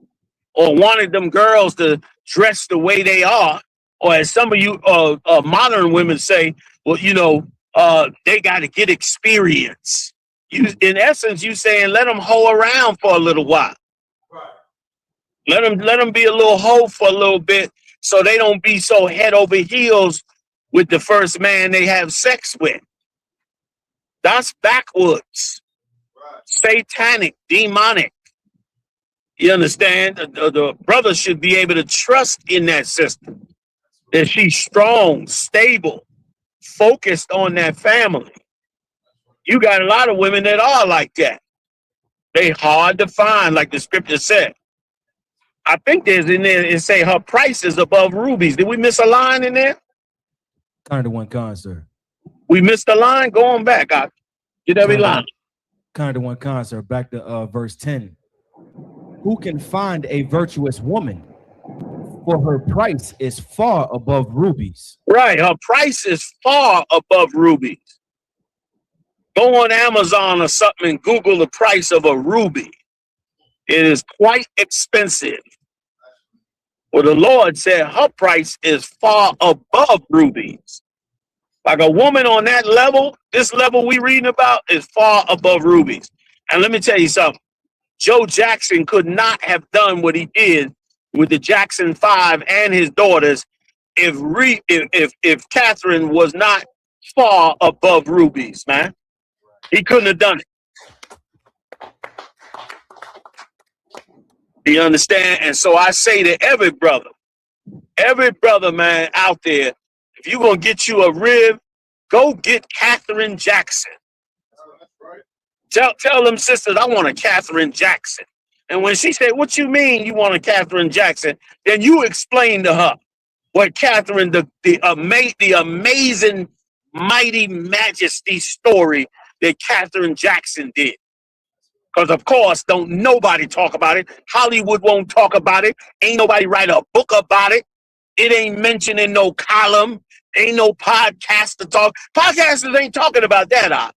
or wanted them girls to dress the way they are, or as some of you modern women say, well, you know, they got to get experience. In essence, you saying let them hoe around for a little while. Let them be a little hoe for a little bit, so they don't be so head over heels with the first man they have sex with. That's backwards, satanic, demonic. You understand? The brother should be able to trust in that sister, that she's strong, stable, focused on that family. You got a lot of women that are like that. They hard to find, like the scripture said. I think there's in there, it say her price is above rubies. Did we miss a line in there? Kind of one con, sir. We missed a line? Go on back. I get every line. Kind of one con, sir. Back to verse 10. Who can find a virtuous woman? For her price is far above rubies. Right. Her price is far above rubies. Go on Amazon or something and Google the price of a ruby. It is quite expensive. Well, the Lord said her price is far above rubies. Like a woman on that level, this level we reading about is far above rubies. And let me tell you something. Joe Jackson could not have done what he did with the Jackson 5 and his daughters if Catherine was not far above rubies, man. He couldn't have done it. You understand? And so I say to every brother, man, out there, if you're going to get you a rib, go get Catherine Jackson. Tell them sisters, I want a Catherine Jackson. And when she said, what you mean you want a Catherine Jackson? Then you explain to her what Catherine, the amazing, mighty majesty story that Catherine Jackson did. Because, of course, don't nobody talk about it. Hollywood won't talk about it. Ain't nobody write a book about it. It ain't mentioned in no column. Ain't no podcast to talk. Podcasters ain't talking about that.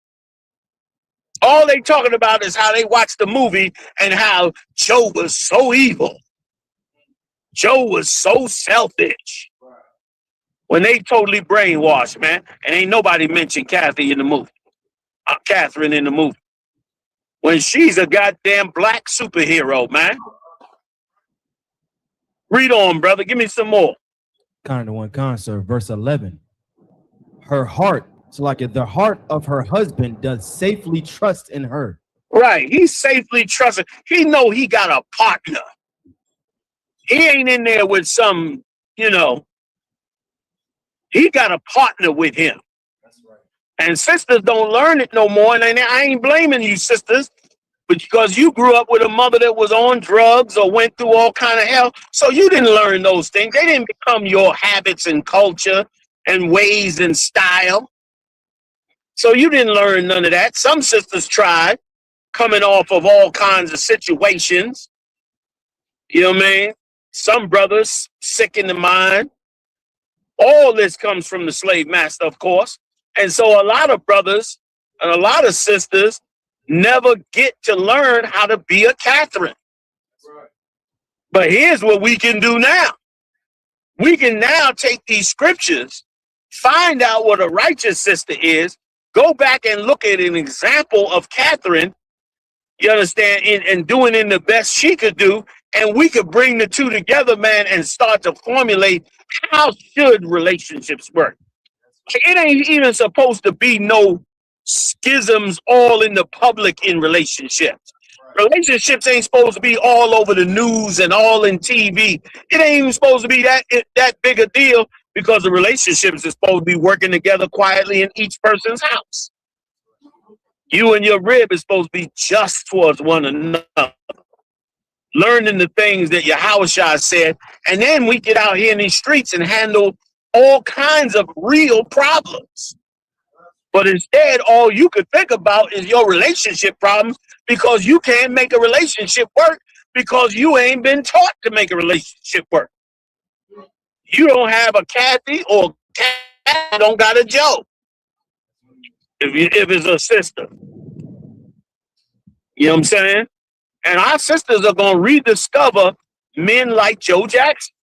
All they talking about is how they watched the movie and how Joe was so evil. Joe was so selfish. When they totally brainwashed, man. And ain't nobody mentioned Kathy in the movie. Catherine in the movie. When she's a goddamn black superhero, man. Read on, brother. Give me some more. Kind of one con, sir. Verse 11. Her heart, so like the heart of her husband does safely trust in her. Right. He's safely trusted. He know he got a partner. He ain't in there with some, he got a partner with him. That's right. And sisters don't learn it no more. And I ain't blaming you, sisters, but because you grew up with a mother that was on drugs or went through all kind of hell. So you didn't learn those things. They didn't become your habits and culture and ways and style. So you didn't learn none of that. Some sisters tried, coming off of all kinds of situations. You know what I mean? Some brothers sick in the mind. All this comes from the slave master, of course. And so a lot of brothers and a lot of sisters never get to learn how to be a Catherine. Right. But here's what we can do now. We can now take these scriptures, find out what a righteous sister is, go back and look at an example of Catherine, you understand, and doing in the best she could do, and we could bring the two together, man, and start to formulate how should relationships work. It ain't even supposed to be no schisms all in the public in relationships. Relationships ain't supposed to be all over the news and all in TV. It ain't even supposed to be that big a deal, because the relationships is supposed to be working together quietly in each person's house. You and your rib is supposed to be just towards one another, learning the things that Yahushua said, and then we get out here in these streets and handle all kinds of real problems. But instead, all you could think about is your relationship problems, because you can't make a relationship work because you ain't been taught to make a relationship work. You don't have a Kathy, or Kathy don't got a Joe. If it's a sister. You know what I'm saying? And our sisters are going to rediscover men like Joe Jackson.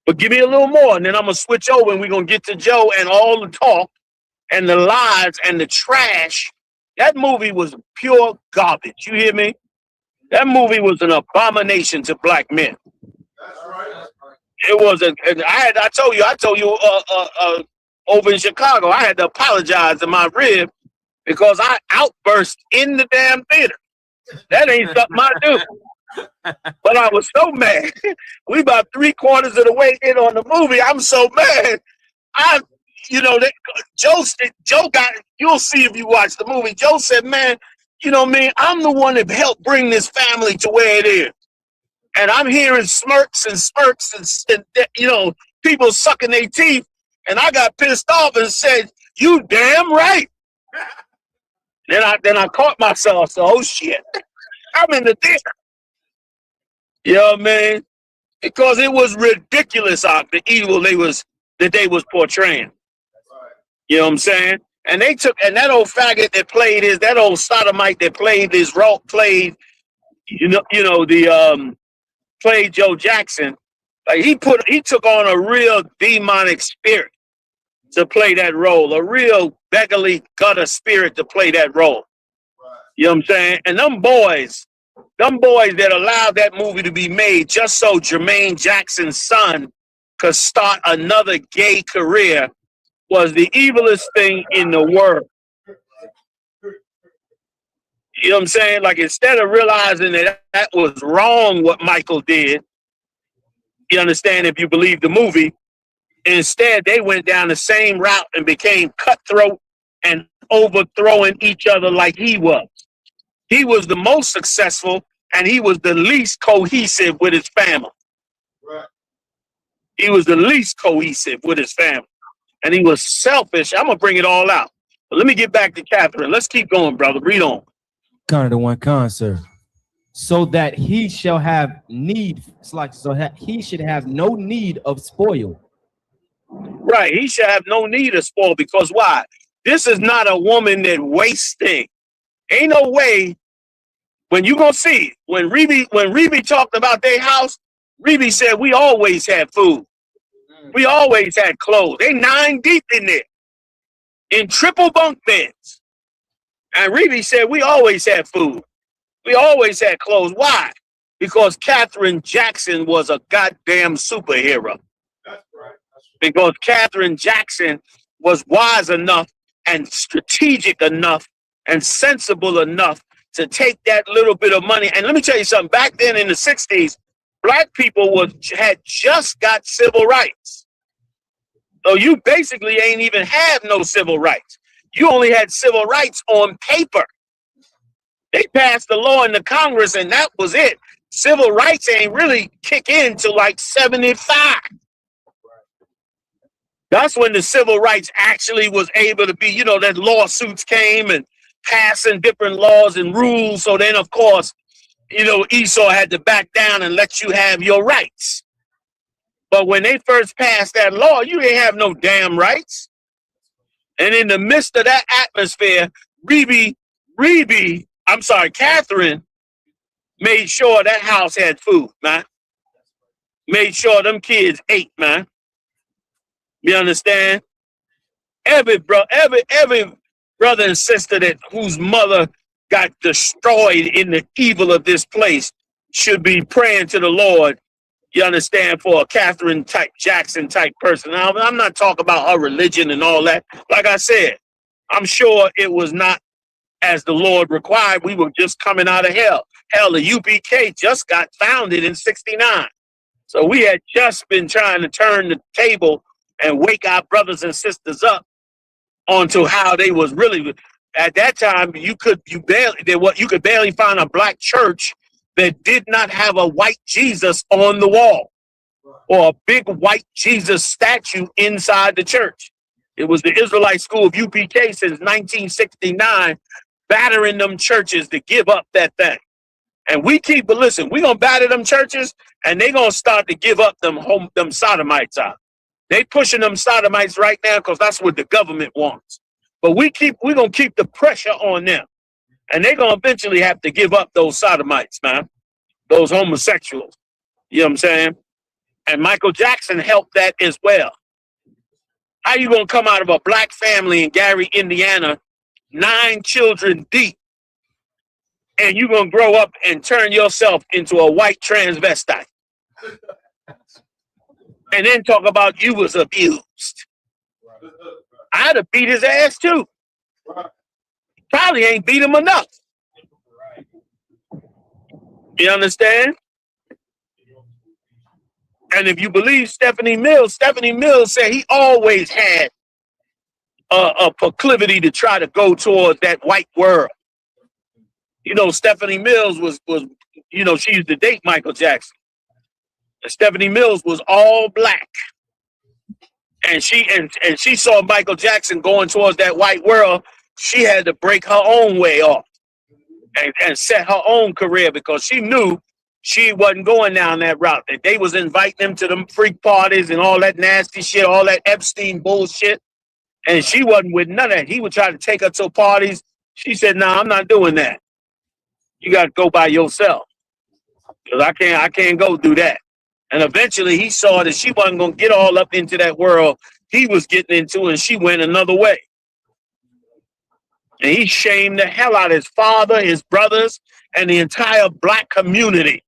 But give me a little more, and then I'm going to switch over, and we're going to get to Joe and all the talk and the lies and the trash That movie was pure garbage. You hear me? That movie was an abomination to black men. It was I told you over in Chicago, I had to apologize to my rib because I outburst in the damn theater. That ain't something I do. But I was so mad. We about 3/4 of the way in on the movie. I'm so mad. Joe got, you'll see if you watch the movie. Joe said, man, I'm the one that helped bring this family to where it is. And I'm hearing smirks and smirks and people sucking their teeth. And I got pissed off and said, you damn right. Then I caught myself. So, oh shit, I'm in the theater. You know what I mean? Because it was ridiculous the evil that they was portraying. You know what I'm saying? And that old faggot that played that old sodomite that played played Joe Jackson. Like he took on a real demonic spirit to play that role, a real beggarly gutter spirit to play that role. You know what I'm saying? And them boys that allowed that movie to be made just so Jermaine Jackson's son could start another gay career was the evilest thing in the world. You know what I'm saying? Like, instead of realizing that was wrong what Michael did, you understand, if you believe the movie, instead they went down the same route and became cutthroat and overthrowing each other like he was. He was the most successful and he was the least cohesive with his family. Right. He was the least cohesive with his family. And he was selfish. I'm going to bring it all out. But let me get back to Catherine. Let's keep going, brother. Read on. Sir. So that he shall have need, he should have no need of spoil. Right. He should have no need of spoil because why? This is not a woman that wastes things. Ain't no way. When you gonna see it, when Reby talked about their house, Reby said we always had food. We always had clothes. They 9 deep in there, in triple bunk beds. And Reby said we always had food. We always had clothes. Why? Because Catherine Jackson was a goddamn superhero. That's right. Because Catherine Jackson was wise enough and strategic enough and sensible enough to take that little bit of money. And let me tell you something, back then in the 60s, black people had just got civil rights. So you basically ain't even have no civil rights. You only had civil rights on paper. They passed the law in the Congress and that was it. Civil rights ain't really kick in till like 75. That's when the civil rights actually was able to be, that lawsuits came and passing different laws and rules. So then, of course, Esau had to back down and let you have your rights. But when they first passed that law, you didn't have no damn rights. And in the midst of that atmosphere, Catherine made sure that house had food, man. Made sure them kids ate, man. You understand? Every brother and sister whose mother got destroyed in the evil of this place should be praying to the Lord, you understand, for a Catherine Jackson type person. Now, I'm not talking about her religion and all that. Like I said, I'm sure it was not as the Lord required. We were just coming out of hell. Hell, the UPK just got founded in 1969. So we had just been trying to turn the table and wake our brothers and sisters up onto how they was really. At that time, you could barely find a black church that did not have a white Jesus on the wall or a big white Jesus statue inside the church. It was the Israelite school of UPK since 1969, battering them churches to give up that thing. And we're gonna batter them churches, and they're gonna start to give up them sodomites out. They pushing them sodomites right now because that's what the government wants. But we're gonna keep the pressure on them. And they're gonna eventually have to give up those sodomites, man. Those homosexuals. You know what I'm saying? And Michael Jackson helped that as well. How you gonna come out of a black family in Gary, Indiana, 9 children deep, and you're going to grow up and turn yourself into a white transvestite. And then talk about you was abused. I'd have beat his ass too. Probably ain't beat him enough. You understand? And if you believe Stephanie Mills said he always had a proclivity to try to go towards that white world. You know, Stephanie Mills was you know, she used to date Michael Jackson. And Stephanie Mills was all black. And she saw Michael Jackson going towards that white world. She had to break her own way off and set her own career because she knew she wasn't going down that route. That they was inviting him to them freak parties and all that nasty shit, all that Epstein bullshit. And she wasn't with none of that. He would try to take her to parties. She said, "No, I'm not doing that. You got to go by yourself because I can't go do that." And eventually he saw that she wasn't going to get all up into that world he was getting into, and she went another way. And he shamed the hell out of his father, his brothers, and the entire black community.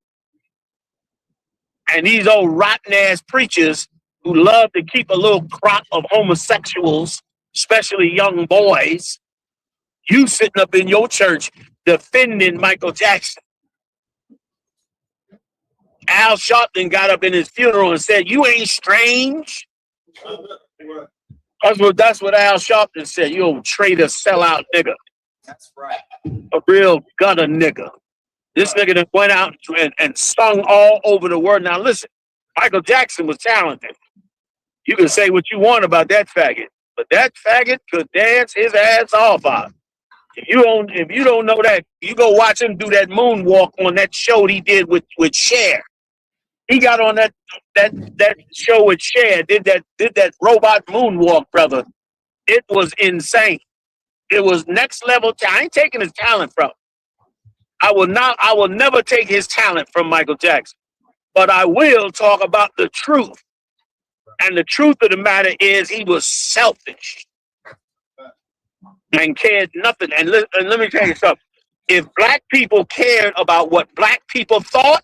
And these old rotten-ass preachers who love to keep a little crop of homosexuals, especially young boys, you sitting up in your church defending Michael Jackson. Al Sharpton got up in his funeral and said, "You ain't strange." That's what Al Sharpton said. "You old traitor, sellout nigga." That's right. A real gutter nigga. This nigga that went out and sung all over the world. Now listen, Michael Jackson was talented. You can say what you want about that faggot, but that faggot could dance his ass off out. If you don't know that, you go watch him do that moonwalk on that show he did with Cher. He got on that show with Cher, did that robot moonwalk, brother. It was insane. It was next level. I ain't taking his talent from him. I will never take his talent from Michael Jackson. But I will talk about the truth. And the truth of the matter is he was selfish and cared nothing. And let me tell you something. If black people cared about what black people thought,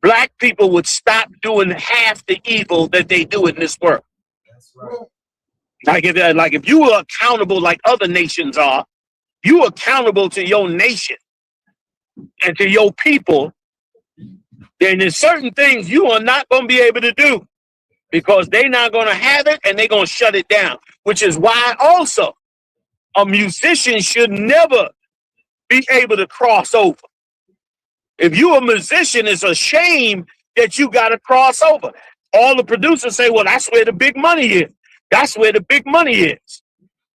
black people would stop doing half the evil that they do in this world. That's right. Like if you were accountable like other nations are, you accountable to your nation and to your people, then there's certain things you are not going to be able to do because they're not going to have it and they're going to shut it down, which is why also a musician should never be able to cross over. If you're a musician, it's a shame that you got to cross over. All the producers say, "Well, that's where the big money is. That's where the big money is."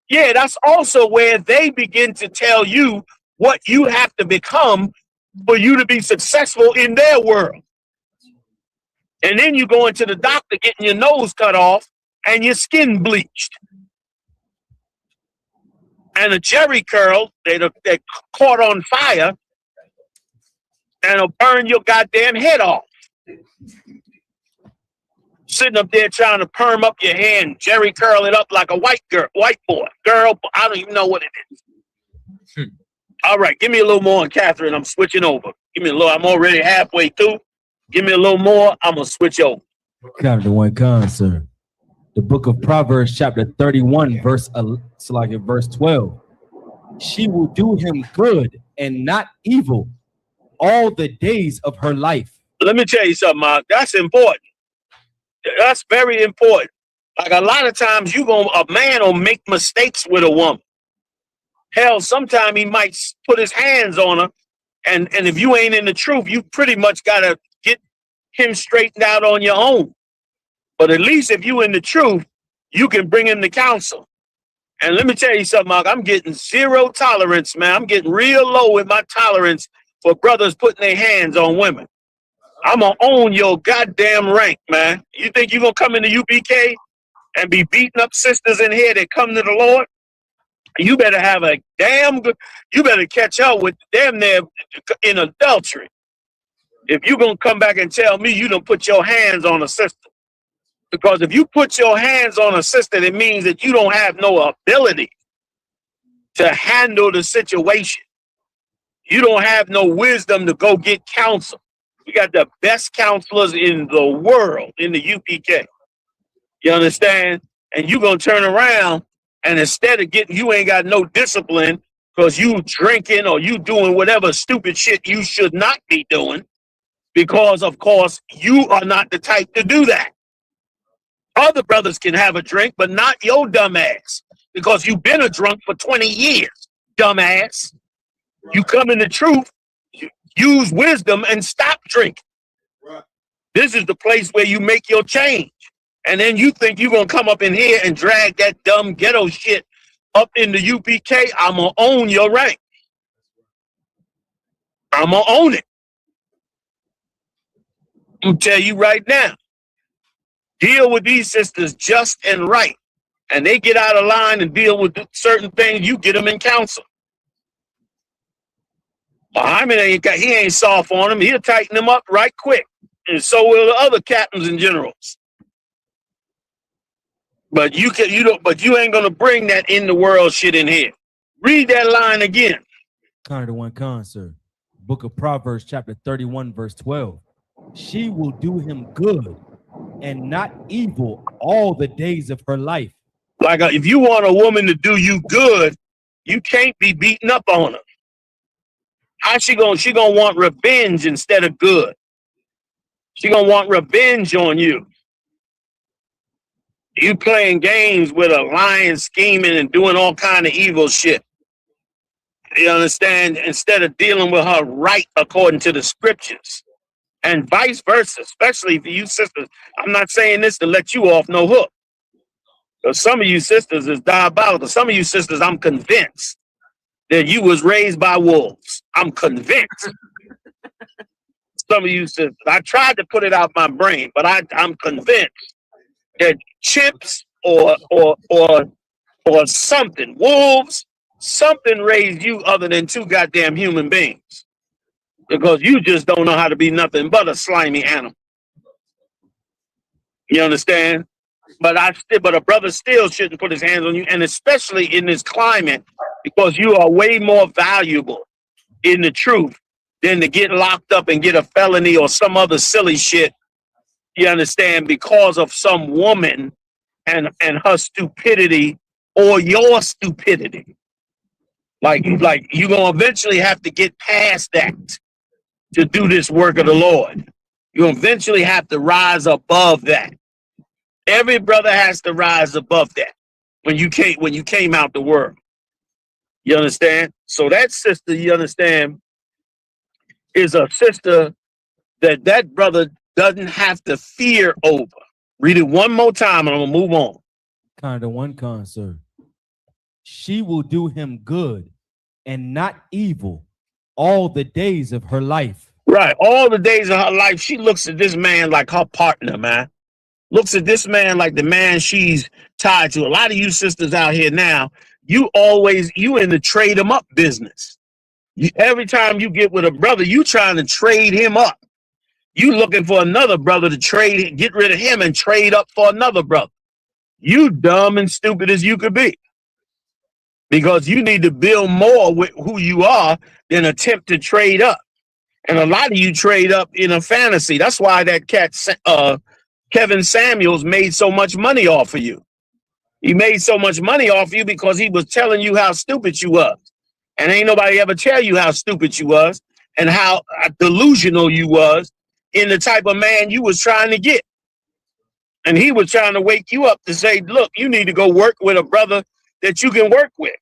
Yeah, that's also where they begin to tell you what you have to become for you to be successful in their world. And then you go into the doctor getting your nose cut off and your skin bleached. And a jerry curl that caught on fire and it'll burn your goddamn head off. Sitting up there trying to perm up your hair and jerry curl it up like a white boy, girl, I don't even know what it is. All right, give me a little more on Catherine. I'm switching over. Give me a little. I'm already halfway through. Give me a little more. I'm going to switch over. Kind of one concern. The book of Proverbs, chapter 31, verse 12. She will do him good and not evil all the days of her life. Let me tell you something, Mark. That's important. That's very important. Like a lot of times a man will make mistakes with a woman. Hell, sometimes he might put his hands on her. And if you ain't in the truth, you pretty much got to get him straightened out on your own. But at least if you in the truth, you can bring him to counsel. And let me tell you something, Mark, I'm getting zero tolerance, man. I'm getting real low with my tolerance for brothers putting their hands on women. I'm going to own your goddamn rank, man. You think you're going to come into UPK and be beating up sisters in here that come to the Lord? You better have a damn good, you better catch up with them there in adultery. If you're going to come back and tell me you don't put your hands on a sister. Because if you put your hands on a sister, it means that you don't have no ability. to handle the situation. You don't have no wisdom to go get counsel. We got the best counselors in the world in the UPK. You understand? And you gonna turn around and instead of getting, you ain't got no discipline because you drinking or you doing whatever stupid shit you should not be doing because, of course, you are not the type to do that. Other brothers can have a drink, but not your dumb ass because you've been a drunk for 20 years, dumbass. You come in the truth, use wisdom, and stop drinking. This is the place where you make your change. And then you think you're going to come up in here and drag that dumb ghetto shit up in the UPK. I'm going to own your rank. I'm going to own it. I'm tell you right now. Deal with these sisters just and right. And they get out of line and deal with certain things, you get them in counsel. Muhammad he ain't soft on them. He'll tighten them up right quick. And so will the other captains and generals. But you ain't gonna bring that in the world shit in here. Read that line again. Connor the one con, sir. Book of Proverbs, chapter 31, verse 12. She will do him good and not evil all the days of her life. Like if you want a woman to do you good, you can't be beating up on her. How she gonna want revenge instead of good? She gonna want revenge on you. You playing games with a lying, scheming, and doing all kind of evil shit. You understand? Instead of dealing with her right according to the scriptures. And vice versa, especially for you sisters. I'm not saying this to let you off no hook. Because some of you sisters is diabolical. Some of you sisters, I'm convinced that you was raised by wolves. I'm convinced. Some of you sisters, I tried to put it out my brain, but I'm convinced that chimps or something, wolves, something raised you other than two goddamn human beings. Because you just don't know how to be nothing but a slimy animal. You understand? But a brother still shouldn't put his hands on you, and especially in this climate, because you are way more valuable in the truth than to get locked up and get a felony or some other silly shit. You understand? Because of some woman and her stupidity or your stupidity. Like you're gonna eventually have to get past that to do this work of the Lord. You eventually have to rise above that. Every brother has to rise above that when you came out the world. You understand? So that sister, you understand, is a sister that brother doesn't have to fear over. Read it one more time and I'm gonna move on. Kind of one con, sir. She will do him good and not evil all the days of her life. Right. All the days of her life, she looks at this man like her partner, man. Looks at this man like the man she's tied to. A lot of you sisters out here now, you in the trade him up business. Every time you get with a brother, you trying to trade him up. You looking for another brother to get rid of him and trade up for another brother. You dumb and stupid as you could be. Because you need to build more with who you are than attempt to trade up. And a lot of you trade up in a fantasy. That's why that cat, Kevin Samuels, made so much money off of you. He made so much money off of you because he was telling you how stupid you was. And ain't nobody ever tell you how stupid you was and how delusional you was in the type of man you was trying to get. And he was trying to wake you up to say, look, you need to go work with a brother that you can work with.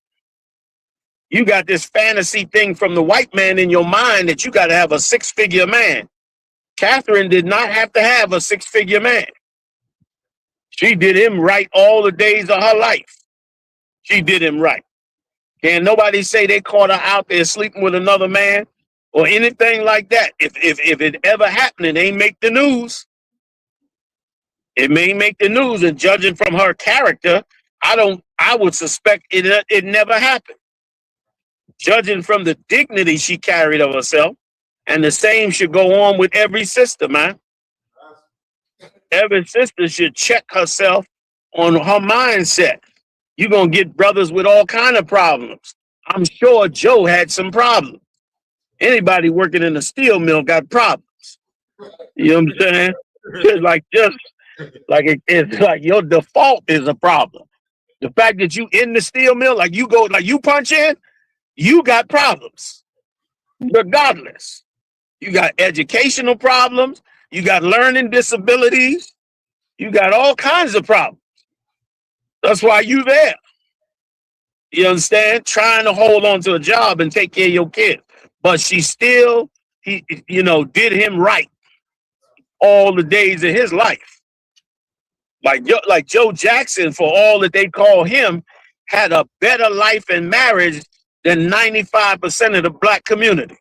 You got this fantasy thing from the white man in your mind that you got to have a six-figure man. Catherine did not have to have a six-figure man. She did him right all the days of her life. She did him right. Can't nobody say they caught her out there sleeping with another man or anything like that. If it ever happened, it ain't make the news. It may make the news, and judging from her character, I would suspect it never happened. Judging from the dignity she carried of herself, and the same should go on with every sister, man. Every sister should check herself on her mindset. You're going to get brothers with all kind of problems. I'm sure Joe had some problems. Anybody working in a steel mill got problems. You know what I'm saying? Just like it's like your default is a problem. The fact that you in the steel mill, like you punch in, you got problems. Regardless. You got educational problems, you got learning disabilities, you got all kinds of problems. That's why you there. You understand? Trying to hold on to a job and take care of your kids. But she still, did him right all the days of his life. Like Joe Jackson, for all that they call him, had a better life in marriage than 95% of the black community.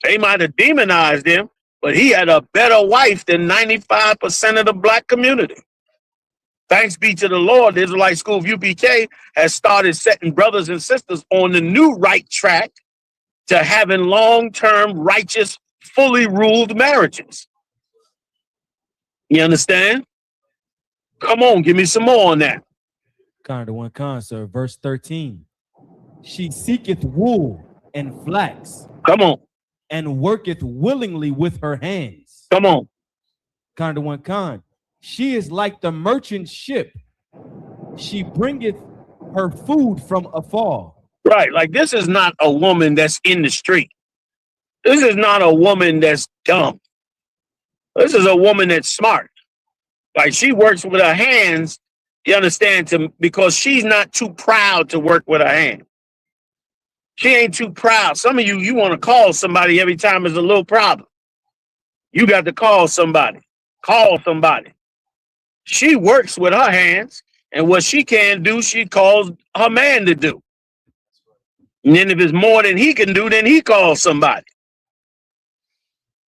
They might have demonized him, but he had a better wife than 95% of the black community. Thanks be to the Lord, the Israelite School of UPK has started setting brothers and sisters on the new right track to having long-term, righteous, fully ruled marriages. You understand? Come on, give me some more on that. Sir. Verse 13. She seeketh wool and flax. Come on. And worketh willingly with her hands. Come on. She is like the merchant ship. She bringeth her food from afar. Right. Like, this is not a woman that's in the street. This is not a woman that's dumb. This is a woman that's smart. Like, she works with her hands, you understand, because she's not too proud to work with her hands. She ain't too proud. Some of you want to call somebody every time there's a little problem. You got to call somebody. Call somebody. She works with her hands, and what she can do, she calls her man to do. And then if it's more than he can do, then he calls somebody.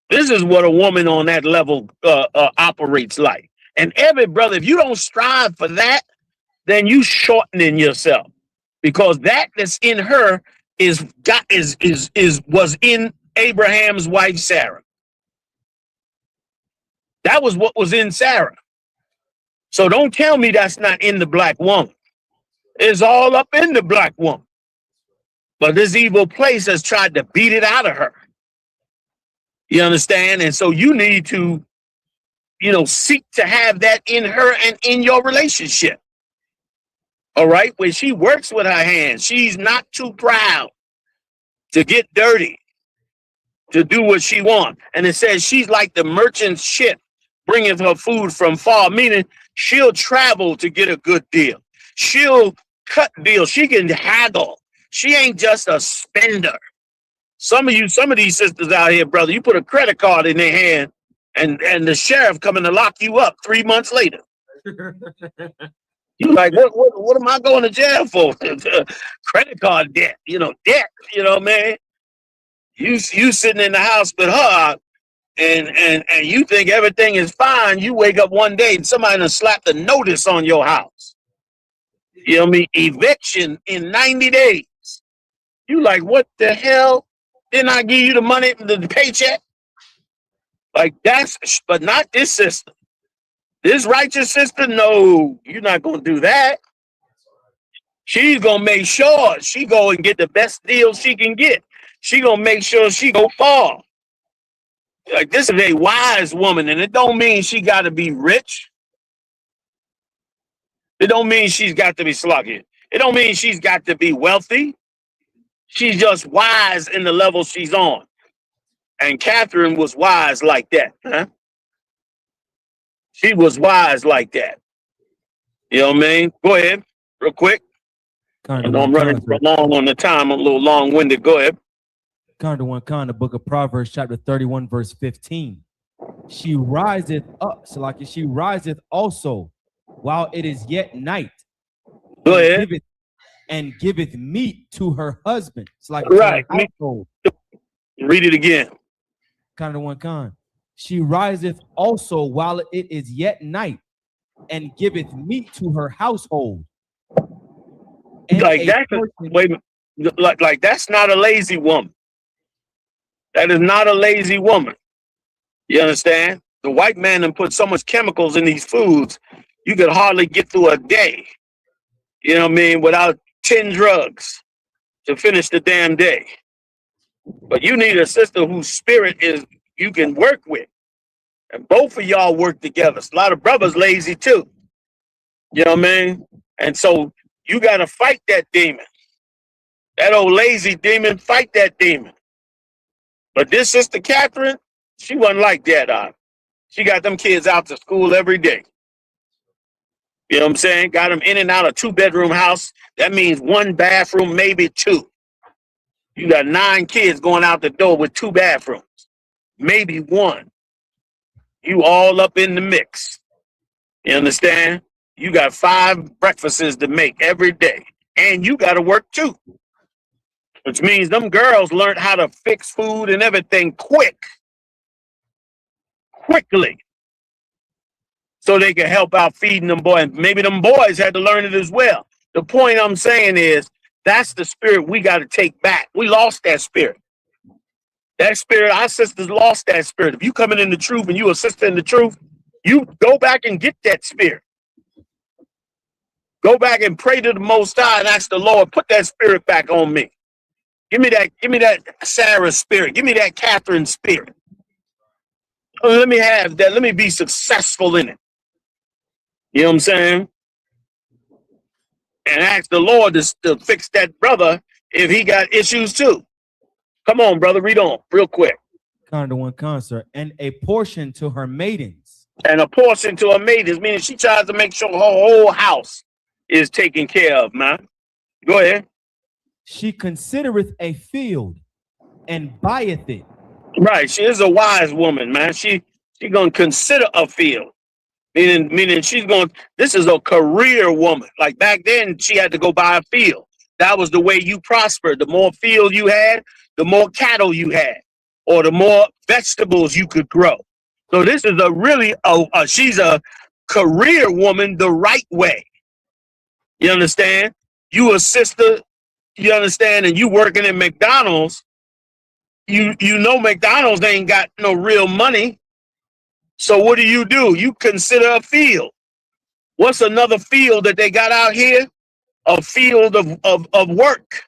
This is what a woman on that level operates like. And every brother, if you don't strive for that, then you shortening yourself, because that's in her was in Abraham's wife Sarah. That was what was in Sarah. So don't tell me that's not in the black woman. It's all up in the black woman. But this evil place has tried to beat it out of her. You understand? And so you need to, seek to have that in her and in your relationship. All right? When she works with her hands, she's not too proud to get dirty, to do what she wants. And it says she's like the merchant ship, bringing her food from far, meaning she'll travel to get a good deal. She'll cut deals. She can haggle. She ain't just a spender. Some of these sisters out here, brother, you put a credit card in their hand and the sheriff coming to lock you up 3 months later. You're like, what am I going to jail for? Credit card debt, debt, man. You sitting in the house with her and you think everything is fine. You wake up one day and somebody done slapped a notice on your house. You know what I mean? Eviction in 90 days. You like, what the hell? Didn't I give you the money, the paycheck? Like, but not this sister. This righteous sister, no, you're not going to do that. She's going to make sure she go and get the best deal she can get. She going to make sure she go far. Like, this is a wise woman, and it don't mean she got to be rich. It don't mean she's got to be sluggish. It don't mean she's got to be wealthy. She's just wise in the level she's on. And Catherine was wise like that. Huh? She was wise like that. You know what I mean? Go ahead, real quick. I know I'm running long on the time. I'm a little long-winded. Go ahead. The book of Proverbs, chapter 31, verse 15. She riseth up, Salaki, she riseth also while it is yet night. Go ahead. And giveth meat to her husband. It's like right. Read it again. She riseth also while it is yet night, and giveth meat to her household. And like that's not a lazy woman. That is not a lazy woman. You understand? The white man done put so much chemicals in these foods, you could hardly get through a day. You know what I mean? Without 10 drugs to finish the damn day. But you need a sister whose spirit is you can work with. And both of y'all work together. A lot of brothers lazy too. You know what I mean? And so you got to fight that demon. That old lazy demon, fight that demon. But this sister Catherine, she wasn't like that. She got them kids out to school every day. You know what I'm saying? Got them in and out of 2-bedroom house. That means 1 bathroom, maybe 2. You got 9 kids going out the door with 2 bathrooms, maybe 1. You all up in the mix. You understand? You got 5 breakfasts to make every day. And you got to work too. Which means them girls learned how to fix food and everything quickly. So they could help out feeding them boys. Maybe them boys had to learn it as well. The point I'm saying is that's the spirit we got to take back. We lost that spirit. That spirit, our sisters lost that spirit. If you coming in the truth and you a sister in the truth, you go back and get that spirit. Go back and pray to the Most High and ask the Lord, put that spirit back on me. Give me that Sarah spirit. Give me that Catherine spirit. Let me have that. Let me be successful in it. You know what I'm saying? And ask the Lord to fix that brother if he got issues too. Come on, brother, read on real quick. Con to one concert, and a portion to her maidens. And a portion to her maidens, meaning she tries to make sure her whole house is taken care of, man. Go ahead. She considereth a field and buyeth it. Right, she is a wise woman, man. She gonna consider a field. Meaning she's going, this is a career woman. Like back then, she had to go buy a field. That was the way you prospered. The more field you had, the more cattle you had, or the more vegetables you could grow. So this is she's a career woman the right way. You understand? You a sister, you understand, and you working in McDonald's, you know McDonald's ain't got no real money. So what do? You consider a field. What's another field that they got out here? A field of work.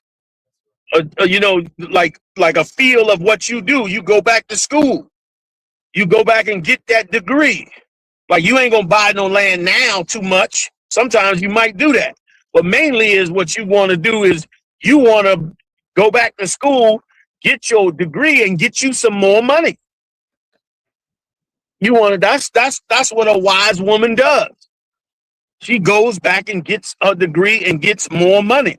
You know, like a field of what you do. You go back to school. You go back and get that degree. Like you ain't gonna buy no land now too much. Sometimes you might do that. But mainly is what you want to do is you want to go back to school, get your degree, and get you some more money. You want to, that's what a wise woman does. She goes back and gets a degree and gets more money.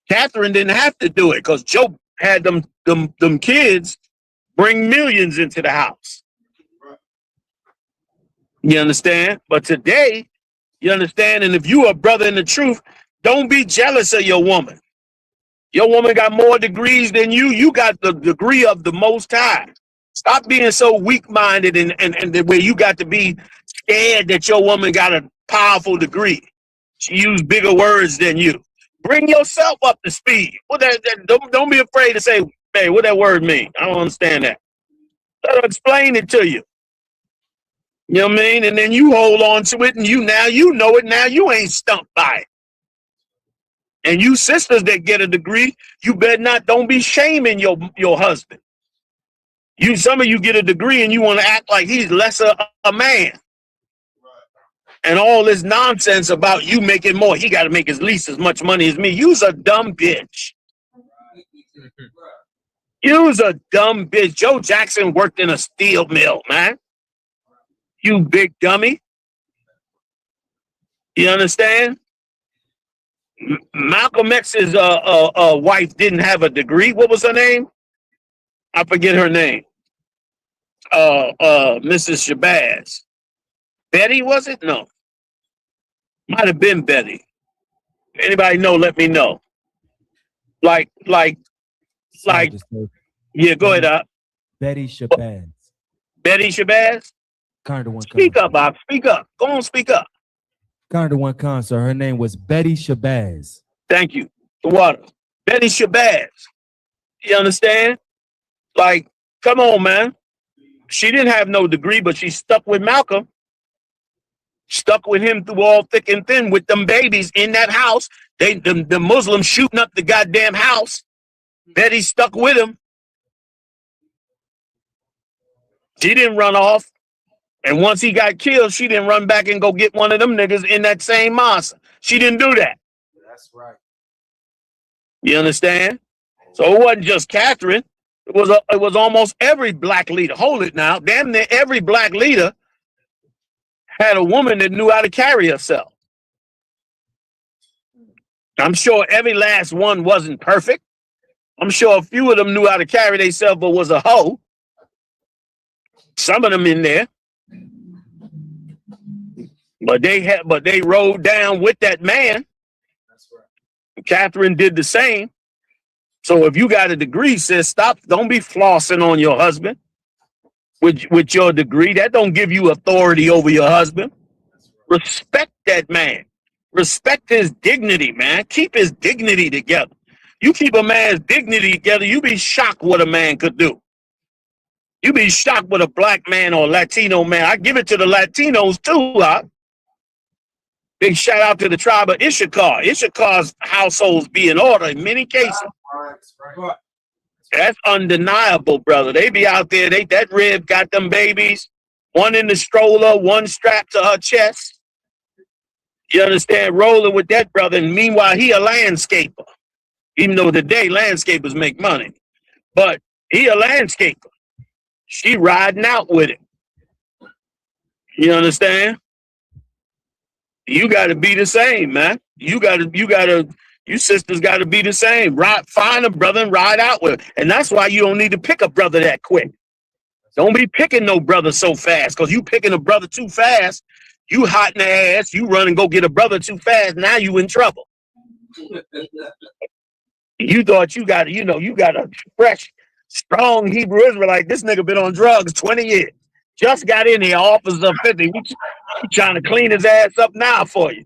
Catherine didn't have to do it because Job had them kids bring millions into the house. You understand? But today, you understand, and if you a brother in the truth, don't be jealous of your woman. Your woman got more degrees than you. You got the degree of the Most High. Stop being so weak-minded and the way you got to be scared that your woman got a powerful degree. She used bigger words than you. Bring yourself up to speed. Don't be afraid to say, hey, what that word mean? I don't understand that. Let her explain it to you. You know what I mean? And then you hold on to it, and you know it. Now you ain't stumped by it. And you sisters that get a degree, you better not, don't be shaming your husband. Some of you get a degree and you want to act like he's lesser a man. And all this nonsense about you making more. He got to make at least as much money as me. You's a dumb bitch. You's a dumb bitch. Joe Jackson worked in a steel mill, man. You big dummy. You understand? Malcolm X's wife didn't have a degree. What was her name? I forget her name. Mrs. Shabazz. Betty, was it? No. Might have been Betty. Anybody know, let me know. Like, yeah, go ahead. Betty Shabazz. Betty Shabazz? Speak up, Bob. Speak up. Go on, speak up. Kind of one concert. Her name was Betty Shabazz. Thank you. The water. Betty Shabazz. You understand? Like, come on, man. She didn't have no degree, but she stuck with Malcolm. Stuck with him through all thick and thin with them babies in that house. The Muslims shooting up the goddamn house. Betty stuck with him. She didn't run off. And once he got killed, she didn't run back and go get one of them niggas in that same mosque. She didn't do that. That's right. You understand? So it wasn't just Catherine. It was almost every black leader. Hold it now. Damn near every black leader had a woman that knew how to carry herself. I'm sure every last one wasn't perfect. I'm sure a few of them knew how to carry themselves, but was a hoe. Some of them in there. But they rode down with that man. That's right. Catherine did the same. So if you got a degree, sis, stop. Don't be flossing on your husband with your degree. That don't give you authority over your husband. Respect that man. Respect his dignity, man. Keep his dignity together. You keep a man's dignity together, you be shocked what a man could do. You be shocked what a black man or Latino man. I give it to the Latinos too, huh? Big shout out to the tribe of Issachar. Issachar's households be in order in many cases. That's undeniable, brother. They be out there. That rib got them babies. One in the stroller, one strapped to her chest. You understand? Rolling with that brother. And meanwhile, he a landscaper. Even though today landscapers make money. But he a landscaper. She riding out with it. You understand? You got to be the same, man. You sisters got to be the same. Find a brother and ride out with it. And that's why you don't need to pick a brother that quick. Don't be picking no brother so fast, because you picking a brother too fast, you hot in the ass, you run and go get a brother too fast, now you in trouble. You thought you got a fresh, strong Hebrew Israelite. This nigga been on drugs 20 years. Just got in here, officer 50. We trying to clean his ass up now for you.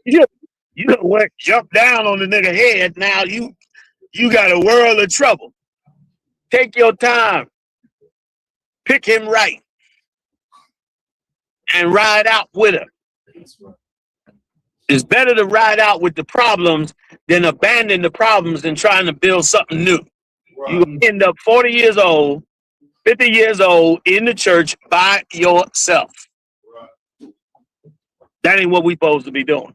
You went jump down on the nigga head. Now you got a world of trouble. Take your time. Pick him right. And ride out with him. It's better to ride out with the problems than abandon the problems and trying to build something new. Right. You end up 40 years old, 50 years old in the church by yourself. Right. That ain't what we supposed to be doing.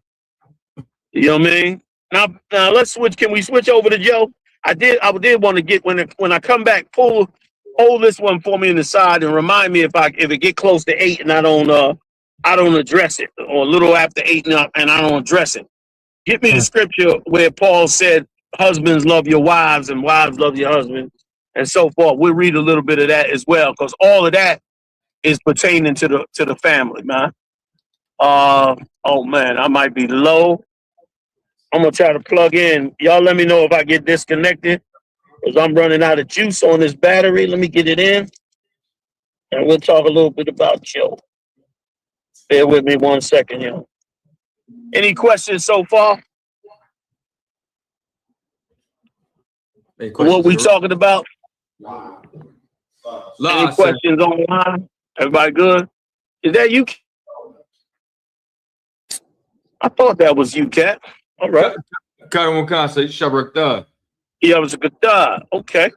You know what I mean? Now let's switch. Can we switch over to Joe? I did want to get when I come back, hold this one for me in the side and remind me if it get close to 8 and I don't address it, or a little after 8 and I don't address it. Get me the scripture where Paul said, husbands love your wives and wives love your husbands and so forth. We'll read a little bit of that as well, because all of that is pertaining to the family, man. Oh man, I might be low. I'm gonna try to plug in. Y'all let me know if I get disconnected, because I'm running out of juice on this battery. Let me get it in, and we'll talk a little bit about Joe. Bear with me 1 second, yo. Any questions so far? What we talking about? Any questions online? Everybody good? Is that you? I thought that was you, Cat. All right. Yeah, it was a good dog. Okay.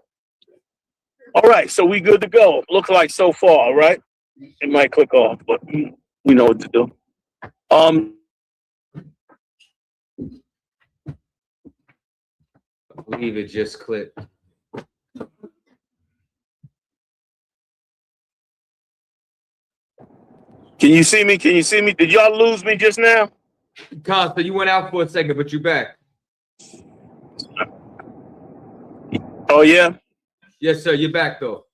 All right, so we good to go. Looks like so far, all right? It might click off, but we know what to do. I believe it just clicked. Can you see me? Can you see me? Did y'all lose me just now? Costa, you went out for a second, but you're back. Oh, yeah? Yes, sir. You're back, though.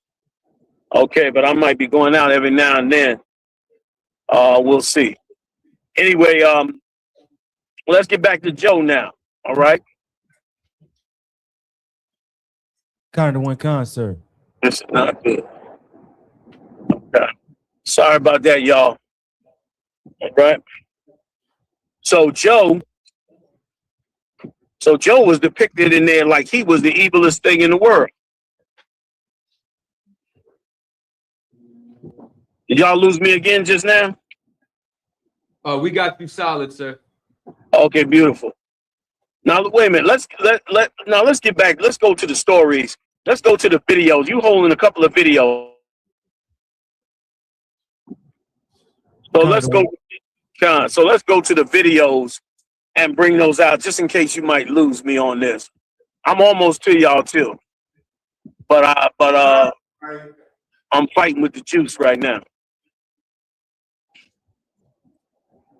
Okay, but I might be going out every now and then. We'll see. Anyway, let's get back to Joe now. All right? Sir. This is not good. Okay. Sorry about that, y'all. All right. So Joe was depicted in there like he was the evilest thing in the world. Did y'all lose me again just now? We got you solid, sir. Okay, beautiful. Now wait a minute. Let's get back. Let's go to the stories. Let's go to the videos. You holding a couple of videos. So let's go. So let's go to the videos and bring those out, just in case you might lose me on this. I'm almost to y'all too, but I'm fighting with the juice right now.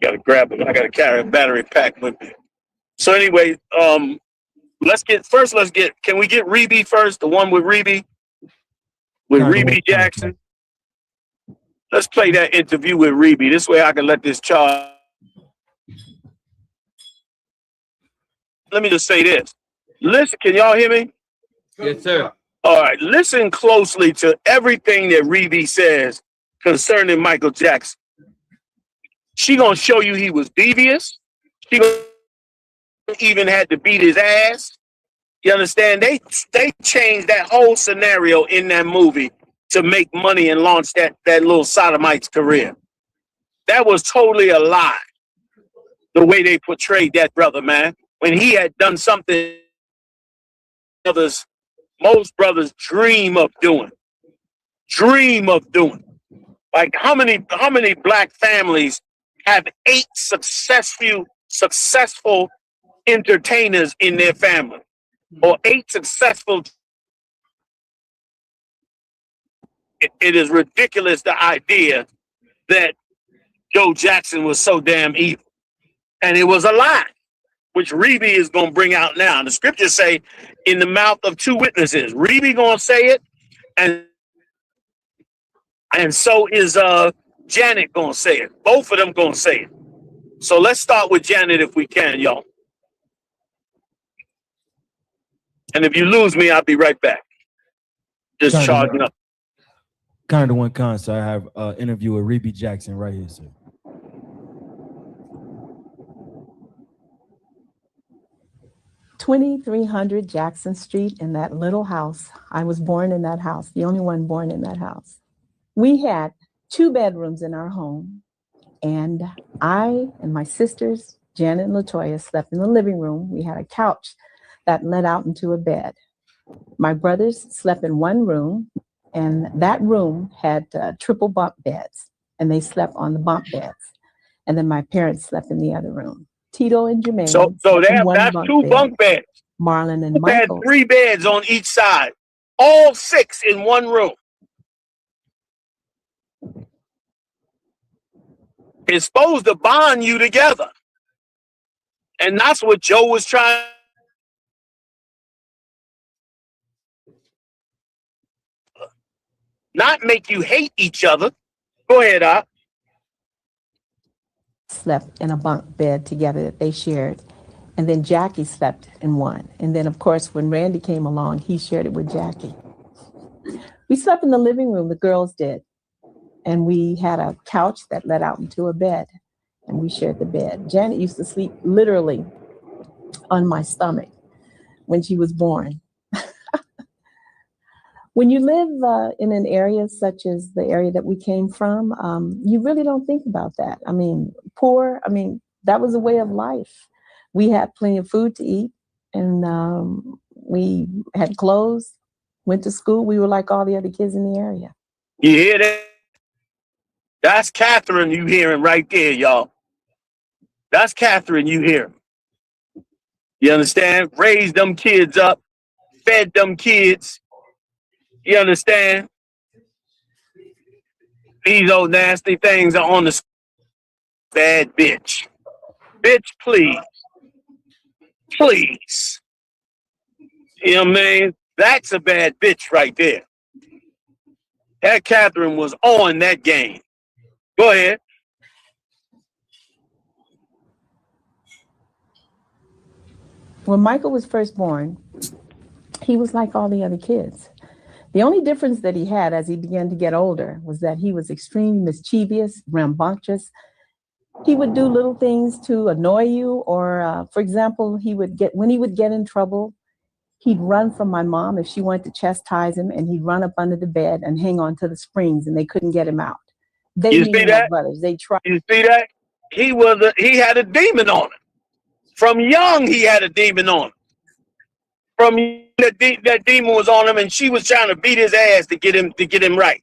Got to grab it. I got to carry a battery pack with me. So anyway, can we get Reby first? The one with Reby Jackson. Let's play that interview with Reby. This way I can let this charge. Let me just say this. Listen, can y'all hear me? Yes, sir. All right. Listen closely to everything that Reby says concerning Michael Jackson. She gonna show you he was devious. She even had to beat his ass. You understand? They changed that whole scenario in that movie to make money and launch that little sodomite's career. That was totally a lie. The way they portrayed that brother, man, when he had done something most brothers dream of doing. Like how many black families have 8 successful entertainers in their family, or 8 successful? It is ridiculous, the idea that Joe Jackson was so damn evil, and it was a lie, which Reby is going to bring out now. The scriptures say, in the mouth of 2 witnesses. Reby going to say it, and so is Janet going to say it. Both of them going to say it. So let's start with Janet if we can, y'all. And if you lose me, I'll be right back. Just charging up. Kind of one so I have an interview with Reby Jackson right here, sir. $2,300 Jackson Street, in that little house. I was born in that house, the only one born in that house. We had 2 bedrooms in our home, and I and my sisters, Janet and LaToya, slept in the living room. We had a couch that led out into a bed. My brothers slept in one room, and that room had triple bunk beds, and they slept on the bunk beds. And then my parents slept in the other room. Tito and Jermaine. So that's 2 bunk beds. Marlon and Michael had 3 beds on each side, all 6 in one room. It's supposed to bond you together, and that's what Joe was trying. Not make you hate each other. Go ahead, Op. Slept in a bunk bed together that they shared. And then Jackie slept in one. And then, of course, when Randy came along, he shared it with Jackie. We slept in the living room, the girls did. And we had a couch that led out into a bed. And we shared the bed. Janet used to sleep literally on my stomach when she was born. When you live in an area such as the area that we came from, you really don't think about that. I mean, poor, that was a way of life. We had plenty of food to eat, and we had clothes, went to school. We were like all the other kids in the area. You hear that? That's Catherine you hearing right there, y'all. That's Catherine you hearing. You understand? Raised them kids up, fed them kids. You understand? These old nasty things are on the bad bitch. Bitch, please. Please. You know what I mean? That's a bad bitch right there. That Catherine was on that game. Go ahead. When Michael was first born, he was like all the other kids. The only difference that he had as he began to get older was that he was extremely mischievous, rambunctious. He would do little things to annoy you, or for example, when he would get in trouble, he'd run from my mom if she wanted to chastise him, and he'd run up under the bed and hang on to the springs, and they couldn't get him out. You see that? Brothers, they tried. You see that? He had a demon on him. From young, he had a demon on him. From that demon was on him, and she was trying to beat his ass to get him right.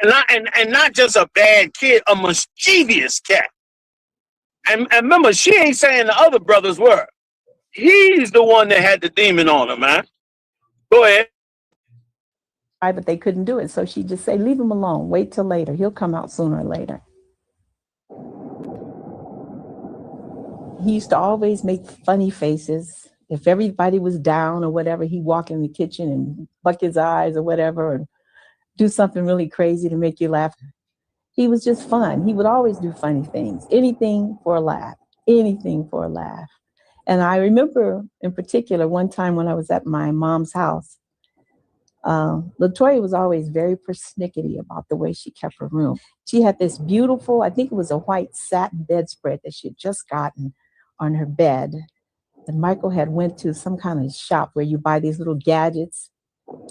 And not just a bad kid, a mischievous cat. And remember, she ain't saying the other brothers were. He's the one that had the demon on him, man. Go ahead. But they couldn't do it. So she just said, leave him alone. Wait till later. He'll come out sooner or later. He used to always make funny faces. If everybody was down or whatever, he'd walk in the kitchen and buck his eyes or whatever, and do something really crazy to make you laugh. He was just fun. He would always do funny things. Anything for a laugh. Anything for a laugh. And I remember in particular one time when I was at my mom's house, LaToya was always very persnickety about the way she kept her room. She had this beautiful, I think it was a white satin bedspread that she had just gotten on her bed. And Michael had went to some kind of shop where you buy these little gadgets,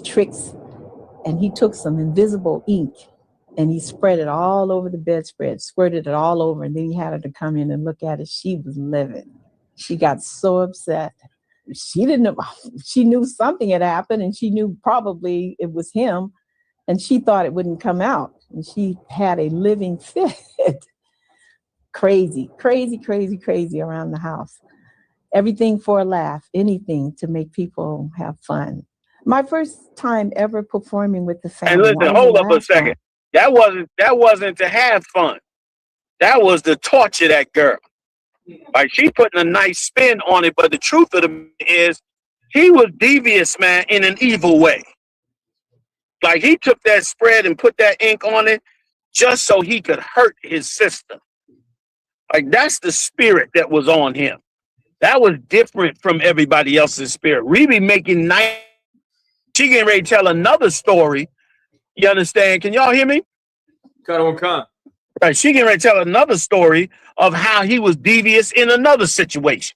tricks, and he took some invisible ink and he spread it all over the bedspread, squirted it all over, and then he had her to come in and look at it. She was livid. She got so upset. She didn't know, she knew something had happened and she knew probably it was him, and she thought it wouldn't come out. And she had a living fit. Crazy, crazy, crazy, crazy around the house. Everything for a laugh, anything to make people have fun. My first time ever performing with the family. And listen, hold up a second. That wasn't to have fun. That was to torture that girl. Like, she putting a nice spin on it, but the truth of the is he was devious, man, in an evil way. Like, he took that spread and put that ink on it just so he could hurt his sister. Like, that's the spirit that was on him. That was different from everybody else's spirit. Rebe making nice. She getting ready to tell another story. You understand? Can y'all hear me? Come. Right. She getting ready to tell another story of how he was devious in another situation.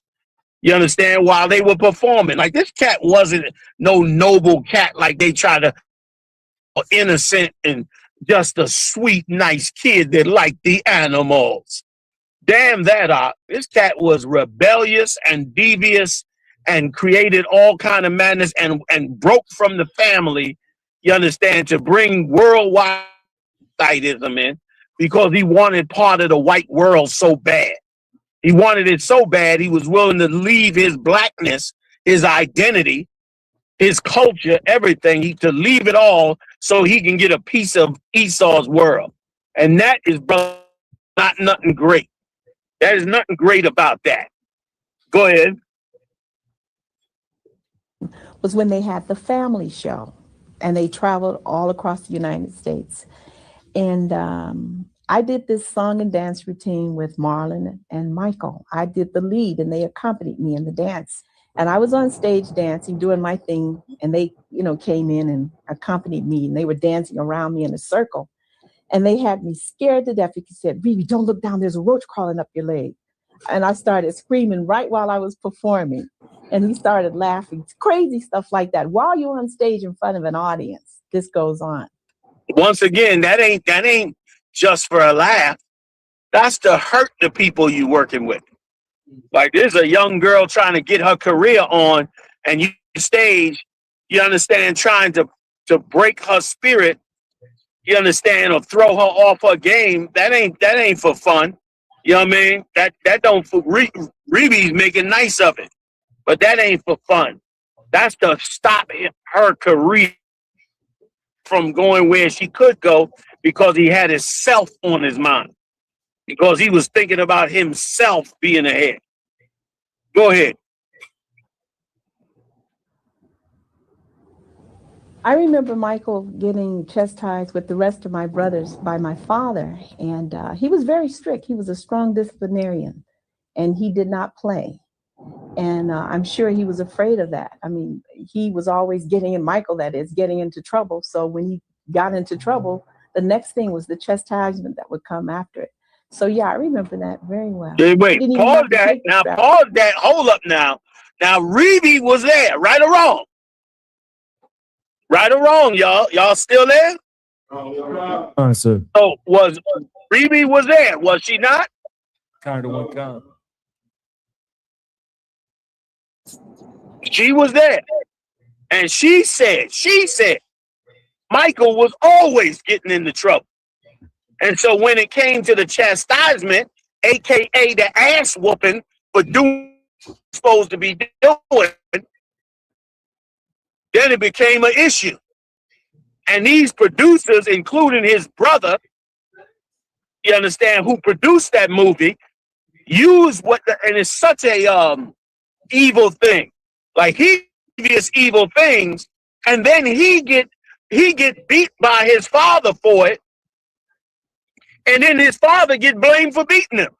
You understand? While they were performing. Like, this cat wasn't no noble cat like they try to, innocent and just a sweet, nice kid that liked the animals. Damn that, this cat was rebellious and devious and created all kind of madness and broke from the family, you understand, to bring worldwide Itism in because he wanted part of the white world so bad. He wanted it so bad he was willing to leave his blackness, his identity, his culture, everything, to leave it all so he can get a piece of Esau's world. And that is not nothing great. There's nothing great about that. Go ahead. Was when they had the family show and they traveled all across the United States. And I did this song and dance routine with Marlon and Michael. I did the lead and they accompanied me in the dance. And I was on stage dancing, doing my thing. And they, came in and accompanied me and they were dancing around me in a circle. And they had me scared to death. He said, Rebe, don't look down. There's a roach crawling up your leg. And I started screaming right while I was performing. And he started laughing. Crazy stuff like that. While you're on stage in front of an audience, this goes on. Once again, that ain't just for a laugh. That's to hurt the people you working with. Like, there's a young girl trying to get her career on, and you stage, you understand, trying to break her spirit, you understand, or throw her off her game. That ain't for fun. You know what I mean? That don't for Rebe's making nice of it. But that ain't for fun. That's to stop her career from going where she could go because he had himself on his mind. Because he was thinking about himself being ahead. Go ahead. I remember Michael getting chastised with the rest of my brothers by my father. And he was very strict. He was a strong disciplinarian. And he did not play. And I'm sure he was afraid of that. I mean, he was always getting into trouble. So when he got into trouble, the next thing was the chastisement that would come after it. So, yeah, I remember that very well. Wait, pause that. Now, pause that. Hold up now. Now, Rebe was there, right or wrong? Right or wrong, y'all? Y'all still there? Sir. So, Rebe was there, was she not? Kind of one count. She was there. And she said, Michael was always getting into trouble. And so when it came to the chastisement, aka the ass whooping for doing what you're supposed to be doing, then it became an issue. And these producers, including his brother, you understand, who produced that movie, used and it's such a evil thing. Like he does evil things, and then he get beat by his father for it, and then his father get blamed for beating him.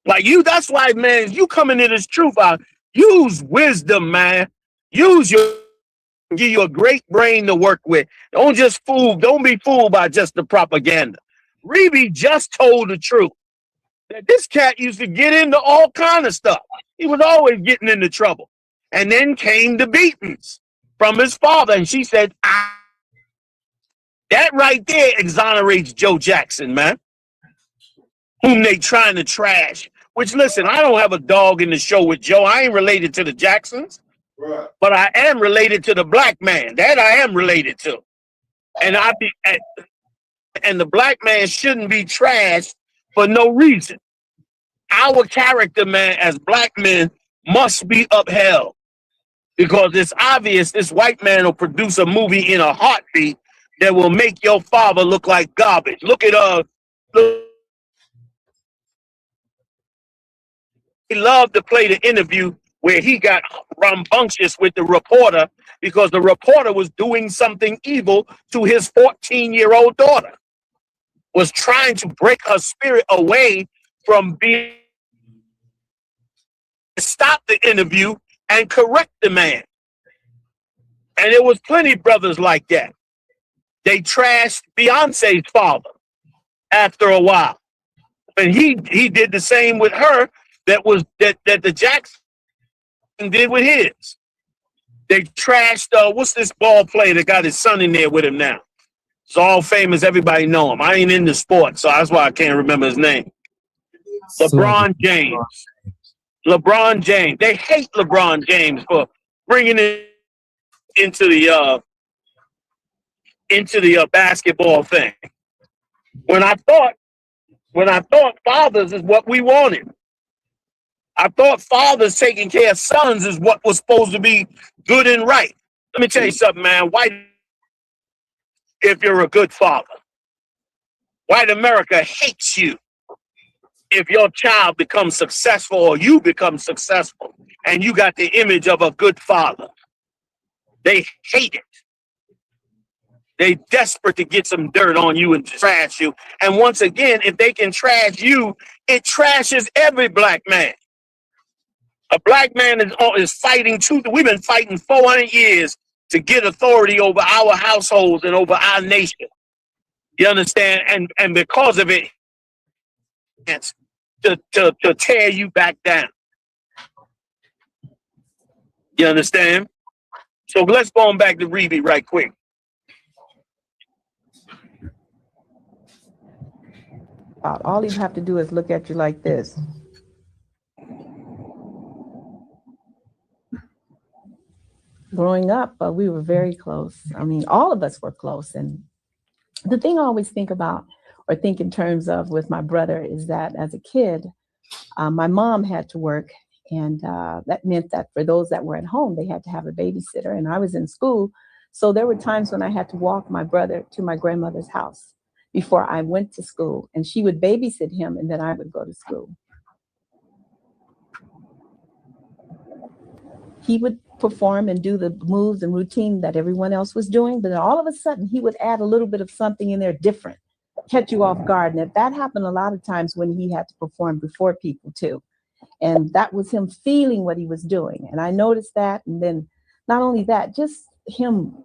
Like that's why, man, you come into this truth out. Use wisdom, man. Use give you a great brain to work with. Don't be fooled by just the propaganda. Reeby just told the truth. That this cat used to get into all kind of stuff. He was always getting into trouble. And then came the beatings from his father. And she said, that right there exonerates Joe Jackson, man. Whom they trying to trash. Which, listen, I don't have a dog in the show with Joe. I ain't related to the Jacksons. Right. But I am related to the black man. That I am related to. And the black man shouldn't be trashed for no reason. Our character, man, as black men must be upheld. Because it's obvious this white man will produce a movie in a heartbeat that will make your father look like garbage. Look at he loved to play the interview where he got rambunctious with the reporter because the reporter was doing something evil to his 14-year-old daughter. Was trying to break her spirit away from being stop the interview and correct the man. And there was plenty of brothers like that. They trashed Beyonce's father after a while. And he did the same with her that the Jackson did with his. They trashed what's this ball player that got his son in there with him now? It's all famous, everybody know him. I ain't into sports, so that's why I can't remember his name. LeBron James. LeBron James. They hate LeBron James for bringing it into the basketball thing. When I thought fathers is what we wanted. I thought fathers taking care of sons is what was supposed to be good and right. Let me tell you something, man. If you're a good father, white America hates you if your child becomes successful or you become successful and you got the image of a good father. They hate it. They desperate to get some dirt on you and trash you. And once again, if they can trash you, it trashes every black man. A black man is fighting we've been fighting 400 years to get authority over our households and over our nation. You understand? And because of it, it's to tear you back down. You understand? So let's go on back to Reeby right quick. All you have to do is look at you like this. Growing up, we were very close. I mean, all of us were close. And the thing I always think about or think in terms of with my brother is that as a kid, my mom had to work. And that meant that for those that were at home, they had to have a babysitter. And I was in school. So there were times when I had to walk my brother to my grandmother's house before I went to school. And she would babysit him and then I would go to school. He would perform and do the moves and routine that everyone else was doing. But then all of a sudden, he would add a little bit of something in there different, catch you off guard. And that happened a lot of times when he had to perform before people, too. And that was him feeling what he was doing. And I noticed that. And then not only that, just him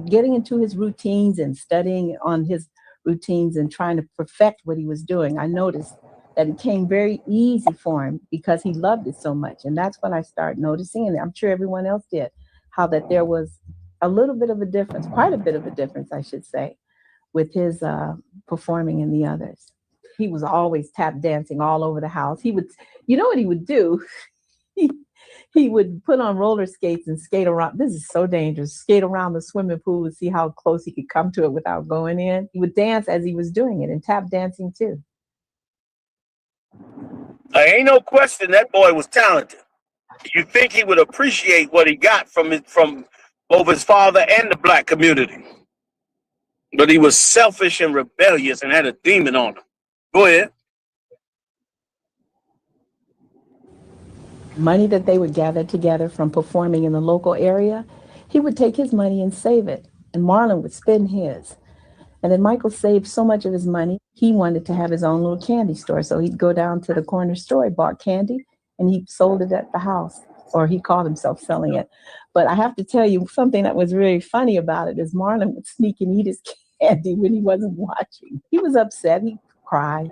getting into his routines and studying on his routines and trying to perfect what he was doing. I noticed that it came very easy for him because he loved it so much. And that's when I started noticing, and I'm sure everyone else did, how that there was a little bit of a difference, quite a bit of a difference, I should say, with his performing in the others. He was always tap dancing all over the house. He would, you know what he would do? He would put on roller skates and skate around. This is so dangerous. Skate around the swimming pool to see how close he could come to it without going in. He would dance as he was doing it, and tap dancing too. Ain't no question that boy was talented. You think he would appreciate what he got from both his father and the black community. But he was selfish and rebellious and had a demon on him. Go ahead. Money that they would gather together from performing in the local area, he would take his money and save it, and Marlon would spend his. And then Michael saved so much of his money, he wanted to have his own little candy store. So he'd go down to the corner store, he bought candy, and he sold it at the house, or he called himself selling it. But I have to tell you, something that was really funny about it is Marlon would sneak and eat his candy when he wasn't watching. He was upset, he'd cry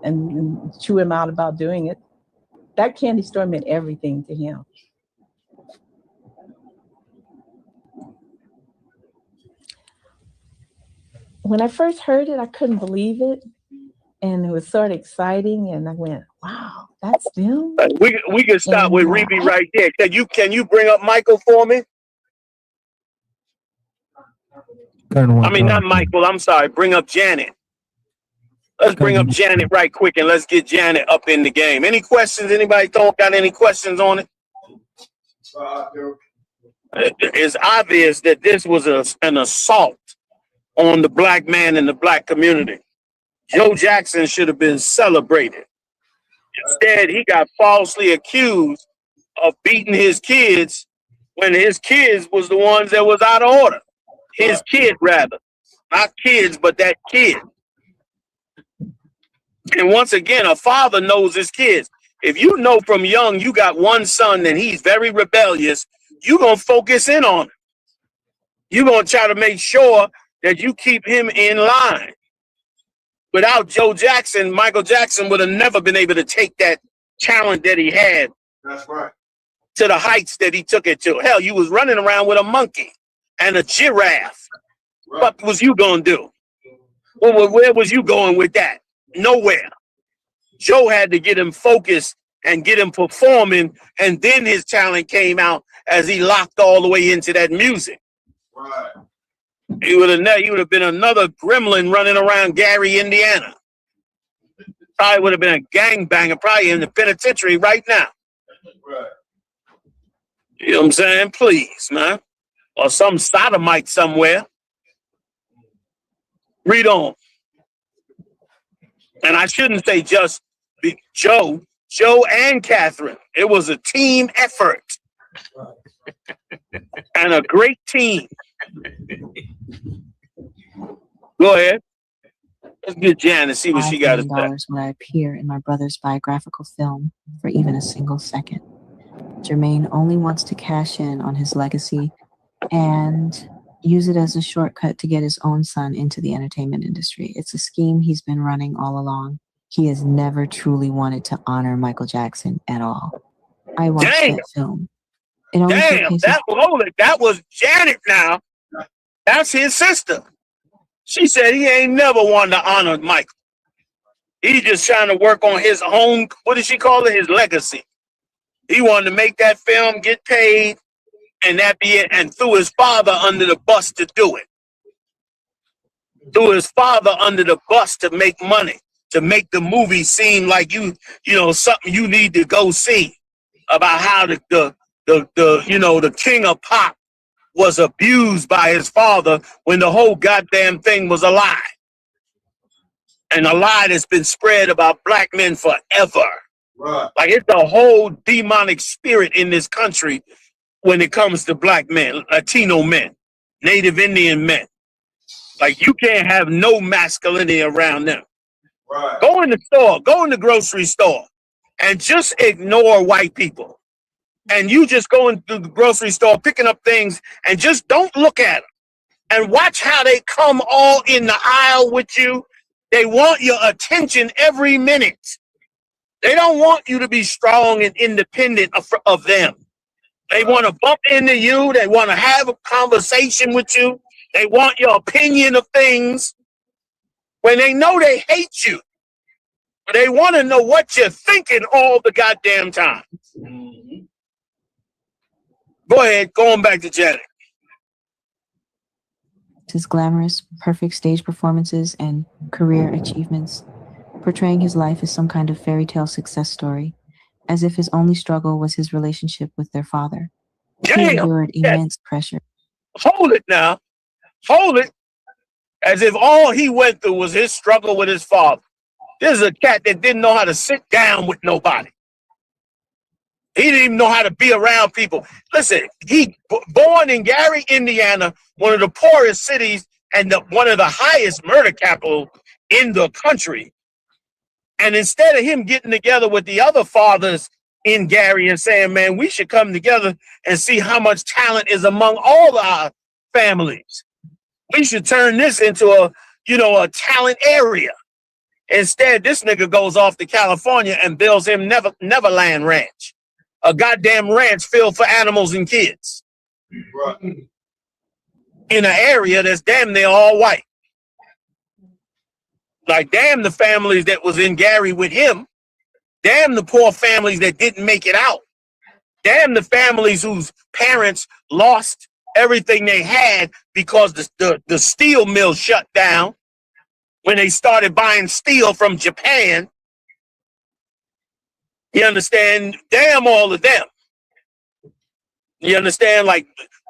and chew him out about doing it. That candy store meant everything to him. When I first heard it, I couldn't believe it. And it was sort of exciting. And I went, wow, that's them? We can stop with Reby right there. Can you bring up Michael for me? I mean, not Michael, I'm sorry. Bring up Janet. Let's bring up Janet right quick and let's get Janet up in the game. Any questions? Anybody got any questions on it? It's obvious that this was an assault on the black man and the black community. Joe Jackson should have been celebrated. Instead, he got falsely accused of beating his kids when his kids was the ones that was out of order. His kid, rather. Not kids, but that kid. And once again, a father knows his kids. If you know from young you got one son and he's very rebellious, you're going to focus in on him. You're going to try to make sure that you keep him in line. Without Joe Jackson, Michael Jackson would have never been able to take that talent that he had. That's right. To the heights that he took it to. Hell, you was running around with a monkey and a giraffe. Right. What was you going to do? Well, where was you going with that? Nowhere. Joe had to get him focused and get him performing, and then his talent came out as he locked all the way into that music. Right. He would have been another gremlin running around Gary, Indiana. Probably would have been a gangbanger, probably in the penitentiary right now. Right. You know what I'm saying? Please, man. Or some sodomite somewhere. Read on. And I shouldn't say just Joe and Catherine. It was a team effort. And a great team. Go ahead. Let's get Jan and see what she got to say. $5 million would I appear in my brother's biographical film for even a single second. Jermaine only wants to cash in on his legacy and use it as a shortcut to get his own son into the entertainment industry. It's a scheme he's been running all along. He has never truly wanted to honor Michael Jackson at all. I watched that film. Damn, that was Janet now. That's his sister. She said he ain't never wanted to honor Michael. He's just trying to work on his own, what did she call it? His legacy. He wanted to make that film, get paid, and that be it, and threw his father under the bus to do it. Threw his father under the bus to make money, to make the movie seem like you know, something you need to go see about how the king of pop was abused by his father when the whole goddamn thing was a lie. And a lie that's been spread about black men forever. Right. Like it's a whole demonic spirit in this country when it comes to black men, Latino men, Native Indian men. Like you can't have no masculinity around them. Right. Go in the store, go in the grocery store, and just ignore white people. And you just go into the grocery store picking up things and just don't look at them. And watch how they come all in the aisle with you. They want your attention every minute. They don't want you to be strong and independent of them. They want to bump into you. They want to have a conversation with you. They want your opinion of things when they know they hate you. They want to know what you're thinking all the goddamn time. Go ahead, going back to Janet. His glamorous, perfect stage performances and career achievements, portraying his life as some kind of fairy tale success story, as if his only struggle was his relationship with their father. He endured immense pressure. Hold it now. Hold it. As if all he went through was his struggle with his father. This is a cat that didn't know how to sit down with nobody. He didn't even know how to be around people. Listen, he born in Gary, Indiana, one of the poorest cities and one of the highest murder capital in the country. And instead of him getting together with the other fathers in Gary and saying, man, we should come together and see how much talent is among all our families. We should turn this into a talent area. Instead, this nigga goes off to California and builds him Neverland Ranch. A goddamn ranch filled for animals and kids. Right. In an area that's damn near all white. Like, damn the families that was in Gary with him. Damn the poor families that didn't make it out. Damn the families whose parents lost everything they had because the steel mill shut down when they started buying steel from Japan. You understand? Damn all of them. You understand? Like,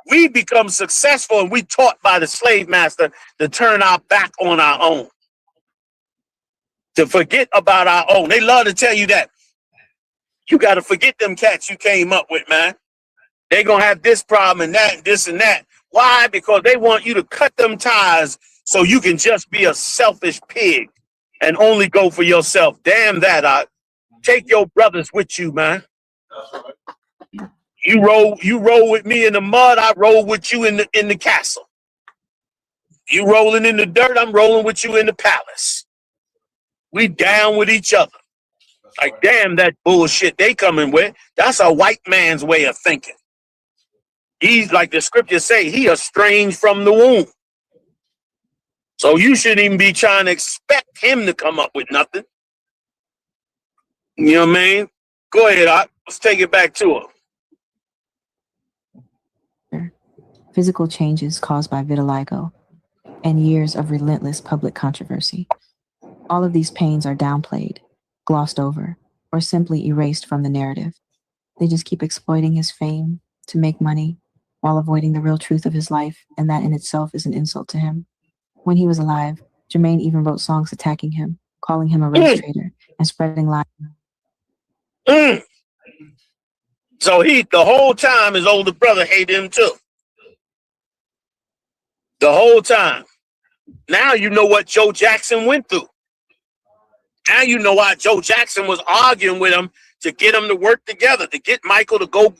we become successful and we taught by the slave master to turn our back on our own. To forget about our own. They love to tell you that. You got to forget them cats you came up with, man. They're going to have this problem and that, and this and that. Why? Because they want you to cut them ties so you can just be a selfish pig and only go for yourself. Damn that. Take your brothers with you, man. You roll with me in the mud, I roll with you in the castle. You rolling in the dirt, I'm rolling with you in the palace. We down with each other. Like, damn that bullshit they coming with. That's a white man's way of thinking. He's, like the scriptures say, he estranged from the womb. So you shouldn't even be trying to expect him to come up with nothing. You know what I mean? Go ahead, let's take it back to him. Physical changes caused by vitiligo and years of relentless public controversy. All of these pains are downplayed, glossed over, or simply erased from the narrative. They just keep exploiting his fame to make money while avoiding the real truth of his life, and that in itself is an insult to him. When he was alive, Jermaine even wrote songs attacking him, calling him a race traitor, and spreading lies. So the whole time his older brother hated him too. The whole time. Now you know what Joe Jackson went through. Now you know why Joe Jackson was arguing with him to get them to work together, to get Michael to go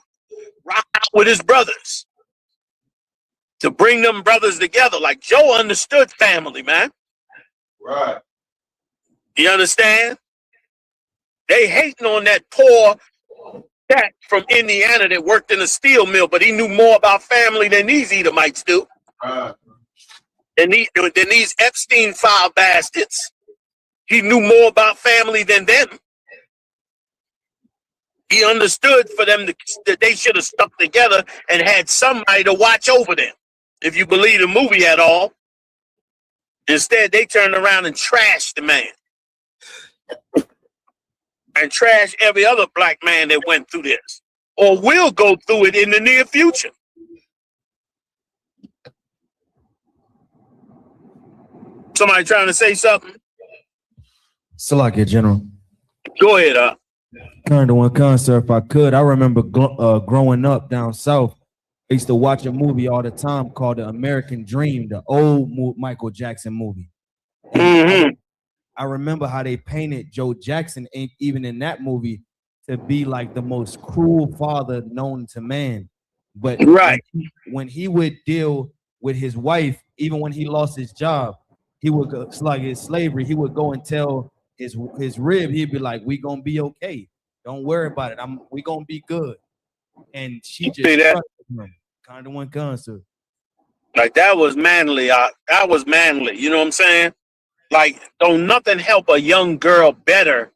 rock out with his brothers. To bring them brothers together. Like, Joe understood family, man. Right. You understand? They hating on that poor cat from Indiana that worked in a steel mill, but he knew more about family than these Edomites do. Than these Epstein file bastards. He knew more about family than them. He understood for them that they should have stuck together and had somebody to watch over them. If you believe the movie at all. Instead, they turned around and trashed the man. And trashed every other black man that went through this. Or will go through it in the near future. Somebody trying to say something? Salakia, General. Go ahead, Turn to one concert if I could. I remember growing up down south. I used to watch a movie all the time called The American Dream, the old Michael Jackson movie. I remember how they painted Joe Jackson, even in that movie, to be like the most cruel father known to man. But when he would deal with his wife, even when he lost his job, he would go, it's like his slavery, he would go and tell his rib, he'd be like, we gonna be okay. Don't worry about it. We gonna be good. And she just trusted him. Kind of one concert. Like, that was manly. That was manly. You know what I'm saying? Like, don't nothing help a young girl better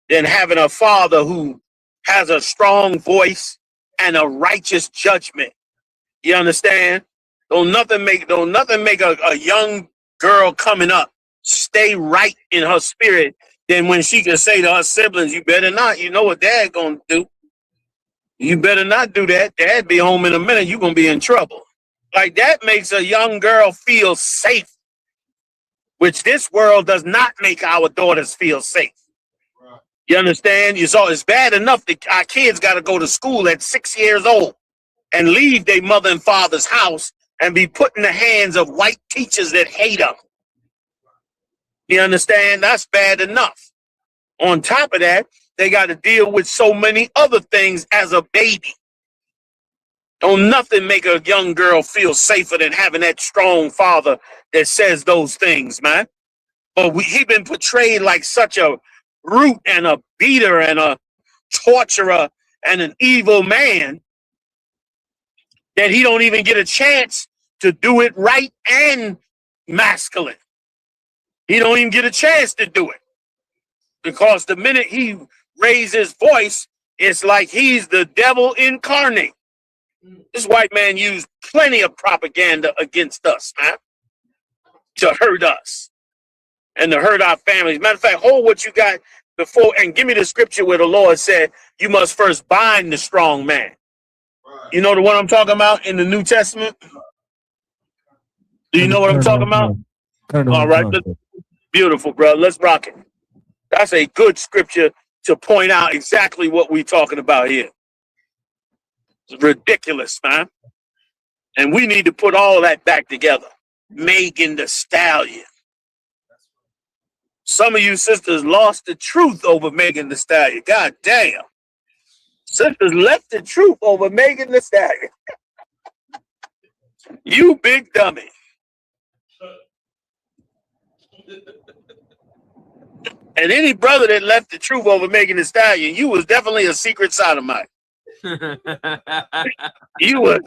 than having a father who has a strong voice and a righteous judgment. You understand? Don't nothing make a young girl coming up stay right in her spirit than when she can say to her siblings, you better not. You know what dad gonna do. You better not do that. Dad be home in a minute. You're gonna be in trouble. Like that makes a young girl feel safe, which this world does not make our daughters feel safe. You understand? So it's bad enough that our kids got to go to school at 6 years old and leave their mother and father's house and be put in the hands of white teachers that hate them. You understand? That's bad enough. On top of that, they got to deal with so many other things as a baby. Don't nothing make a young girl feel safer than having that strong father that says those things, man. But he been portrayed like such a brute and a beater and a torturer and an evil man that he don't even get a chance to do it right and masculine. He don't even get a chance to do it. Because the minute he raises his voice, it's like he's the devil incarnate. This white man used plenty of propaganda against us, man, to hurt us and to hurt our families. Matter of fact, hold what you got before and give me the scripture where the Lord said you must first bind the strong man. You know the one I'm talking about in the New Testament? Do you know what I'm talking about? All right. Beautiful, bro. Let's rock it. That's a good scripture to point out exactly what we're talking about here. It's ridiculous, man. And we need to put all that back together. Megan Thee Stallion. Some of you sisters lost the truth over Megan Thee Stallion. God damn. Sisters left the truth over Megan Thee Stallion. You big dummy. And any brother that left the truth over Megan Thee Stallion, you was definitely a secret sodomite. You was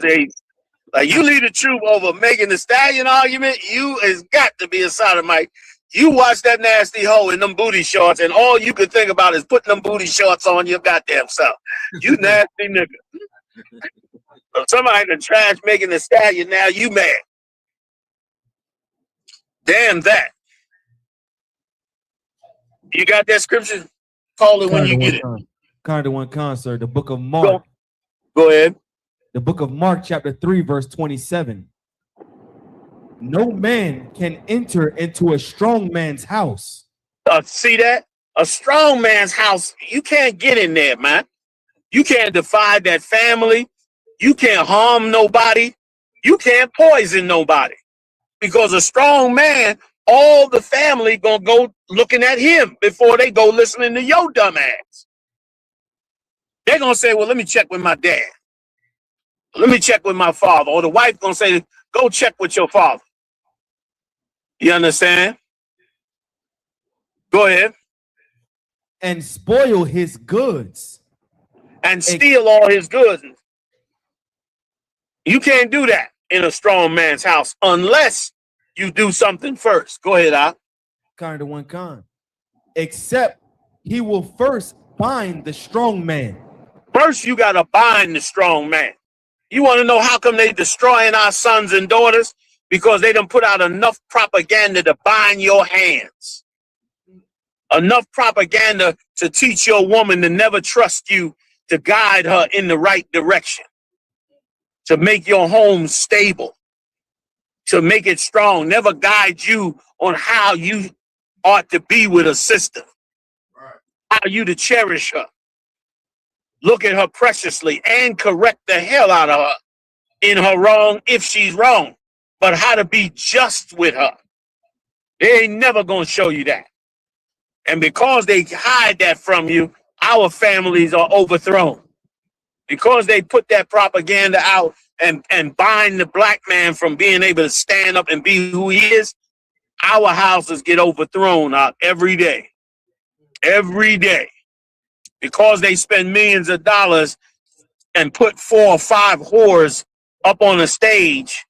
like you leave the truth over Megan Thee Stallion argument, you has got to be a sodomite. You watch that nasty hoe in them booty shorts, and all you can think about is putting them booty shorts on your goddamn self. You nasty nigga. So somebody to trash Megan Thee Stallion, now you mad. Damn that. You got that scripture? Call it when you get it. Kind of one concert, the book of Mark. Go ahead. The book of Mark, chapter 3, verse 27. No man can enter into a strong man's house. See that? A strong man's house, you can't get in there, man. You can't divide that family. You can't harm nobody. You can't poison nobody. Because a strong man, all the family gonna go looking at him before they go listening to your dumb ass. They're gonna say, well, let me check with my dad. Let me check with my father. Or the wife gonna say, go check with your father. You understand? Go ahead. And spoil his goods. And steal all his goods. You can't do that in a strong man's house unless you do something first. Go ahead, Al. Kind of one kind. Except he will first bind the strong man. First, you got to bind the strong man. You want to know how come they destroying our sons and daughters? Because they done put out enough propaganda to bind your hands. Enough propaganda to teach your woman to never trust you, to guide her in the right direction, to make your home stable, to make it strong, never guide you on how you ought to be with a sister, how you to cherish her, look at her preciously and correct the hell out of her in her wrong if she's wrong, but how to be just with her. They ain't never gonna show you that. And because they hide that from you, our families are overthrown. Because they put that propaganda out and bind the black man from being able to stand up and be who he is, our houses get overthrown every day. Every day. Because they spend millions of dollars and put 4 or 5 whores up on a stage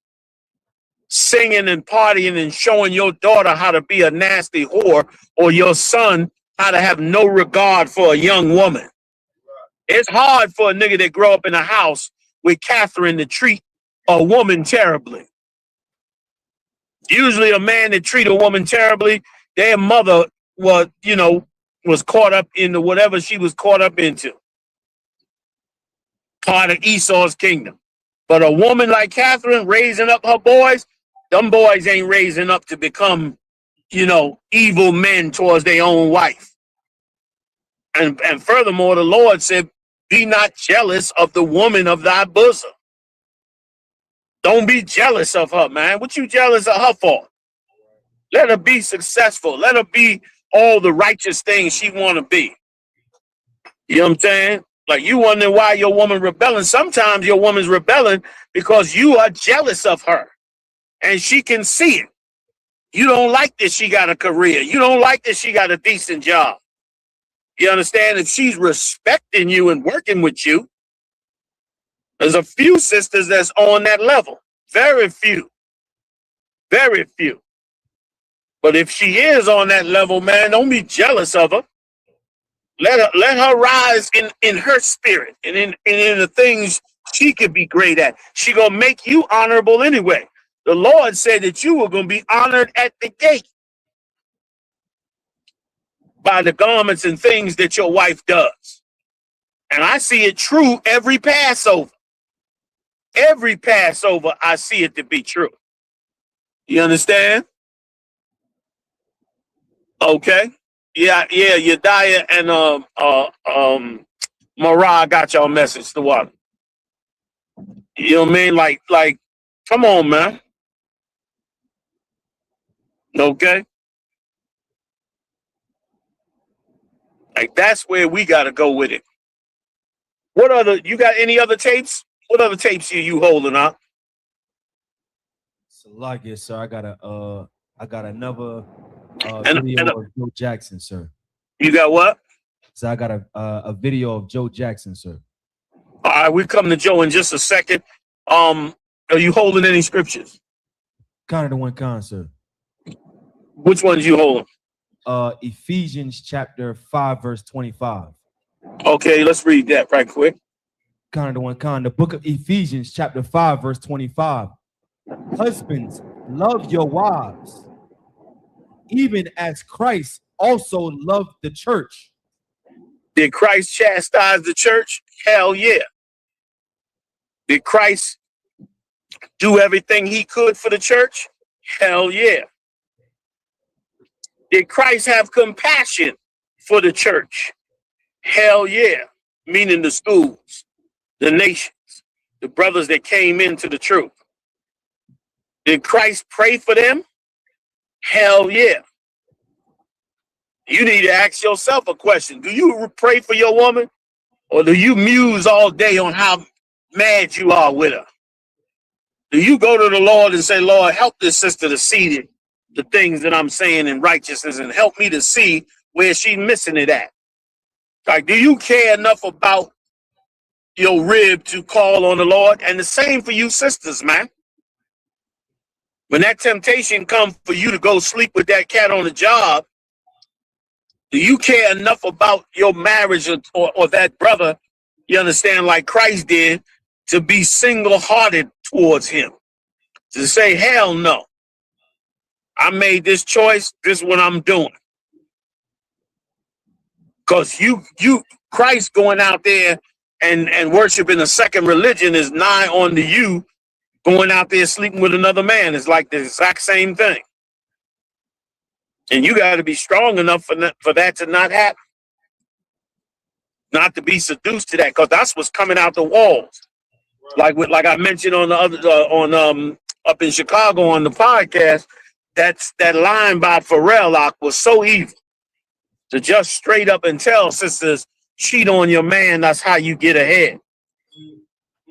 singing and partying and showing your daughter how to be a nasty whore, or your son how to have no regard for a young woman. It's hard for a nigga that grow up in a house with Catherine to treat a woman terribly. Usually a man that treat a woman terribly, their mother was, was caught up into whatever she was caught up into. Part of Esau's kingdom. But a woman like Catherine raising up her boys, them boys ain't raising up to become, evil men towards their own wife. And furthermore, the Lord said, be not jealous of the woman of thy bosom. Don't be jealous of her, man. What you jealous of her for? Let her be successful. Let her be all the righteous things she want to be. You know what I'm saying? Like, you wondering why your woman rebelling. Sometimes your woman's rebelling because you are jealous of her. And she can see it. You don't like that she got a career. You don't like that she got a decent job. You understand? If she's respecting you and working with you, there's a few sisters that's on that level. Very few. Very few. But if she is on that level, man, don't be jealous of her. Let her rise in her spirit and in the things she could be great at. She gonna make you honorable anyway. The Lord said that you were gonna be honored at the gate by the garments and things that your wife does. And I see it true every Passover. Every Passover, I see it to be true. You understand? Okay. Yeah, Yediah and Marah got y'all message to what? You know what I mean? Like, come on, man. Okay. Like, that's where we gotta go with it. You got any other tapes? What other tapes you holding up? So like it, sir. I got another video of Joe Jackson, sir. You got what? So I got a video of Joe Jackson, sir. All right, we come to Joe in just a second. Are you holding any scriptures? Kind of the one, sir. Which ones you holding? Ephesians chapter 5, verse 25. Okay, let's read that right quick. Kind of the one, the book of Ephesians chapter 5, verse 25. Husbands, love your wives, even as Christ also loved the church. Did Christ chastise the church? Hell yeah. Did Christ do everything he could for the church? Hell yeah. Did Christ have compassion for the church? Hell yeah. Meaning the schools, the nations, the brothers that came into the truth. Did Christ pray for them? Hell yeah. You need to ask yourself a question. Do you pray for your woman? Or do you muse all day on how mad you are with her? Do you go to the Lord and say, Lord, help this sister to see the things that I'm saying in righteousness and help me to see where she's missing it at? Like, do you care enough about your rib to call on the Lord? And the same for you sisters, man. When that temptation comes for you to go sleep with that cat on the job, do you care enough about your marriage or that brother, you understand, like Christ did, to be single-hearted towards him? To say, hell no. I made this choice, this is what I'm doing. Because Christ going out there and worshiping a second religion is nigh on to you going out there sleeping with another man. It's like the exact same thing. And you got to be strong enough for that to not happen. Not to be seduced to that, because that's what's coming out the walls. Like I mentioned on the other up in Chicago on the podcast, that line by Pharrell was so evil. To just straight up and tell sisters, cheat on your man, that's how you get ahead.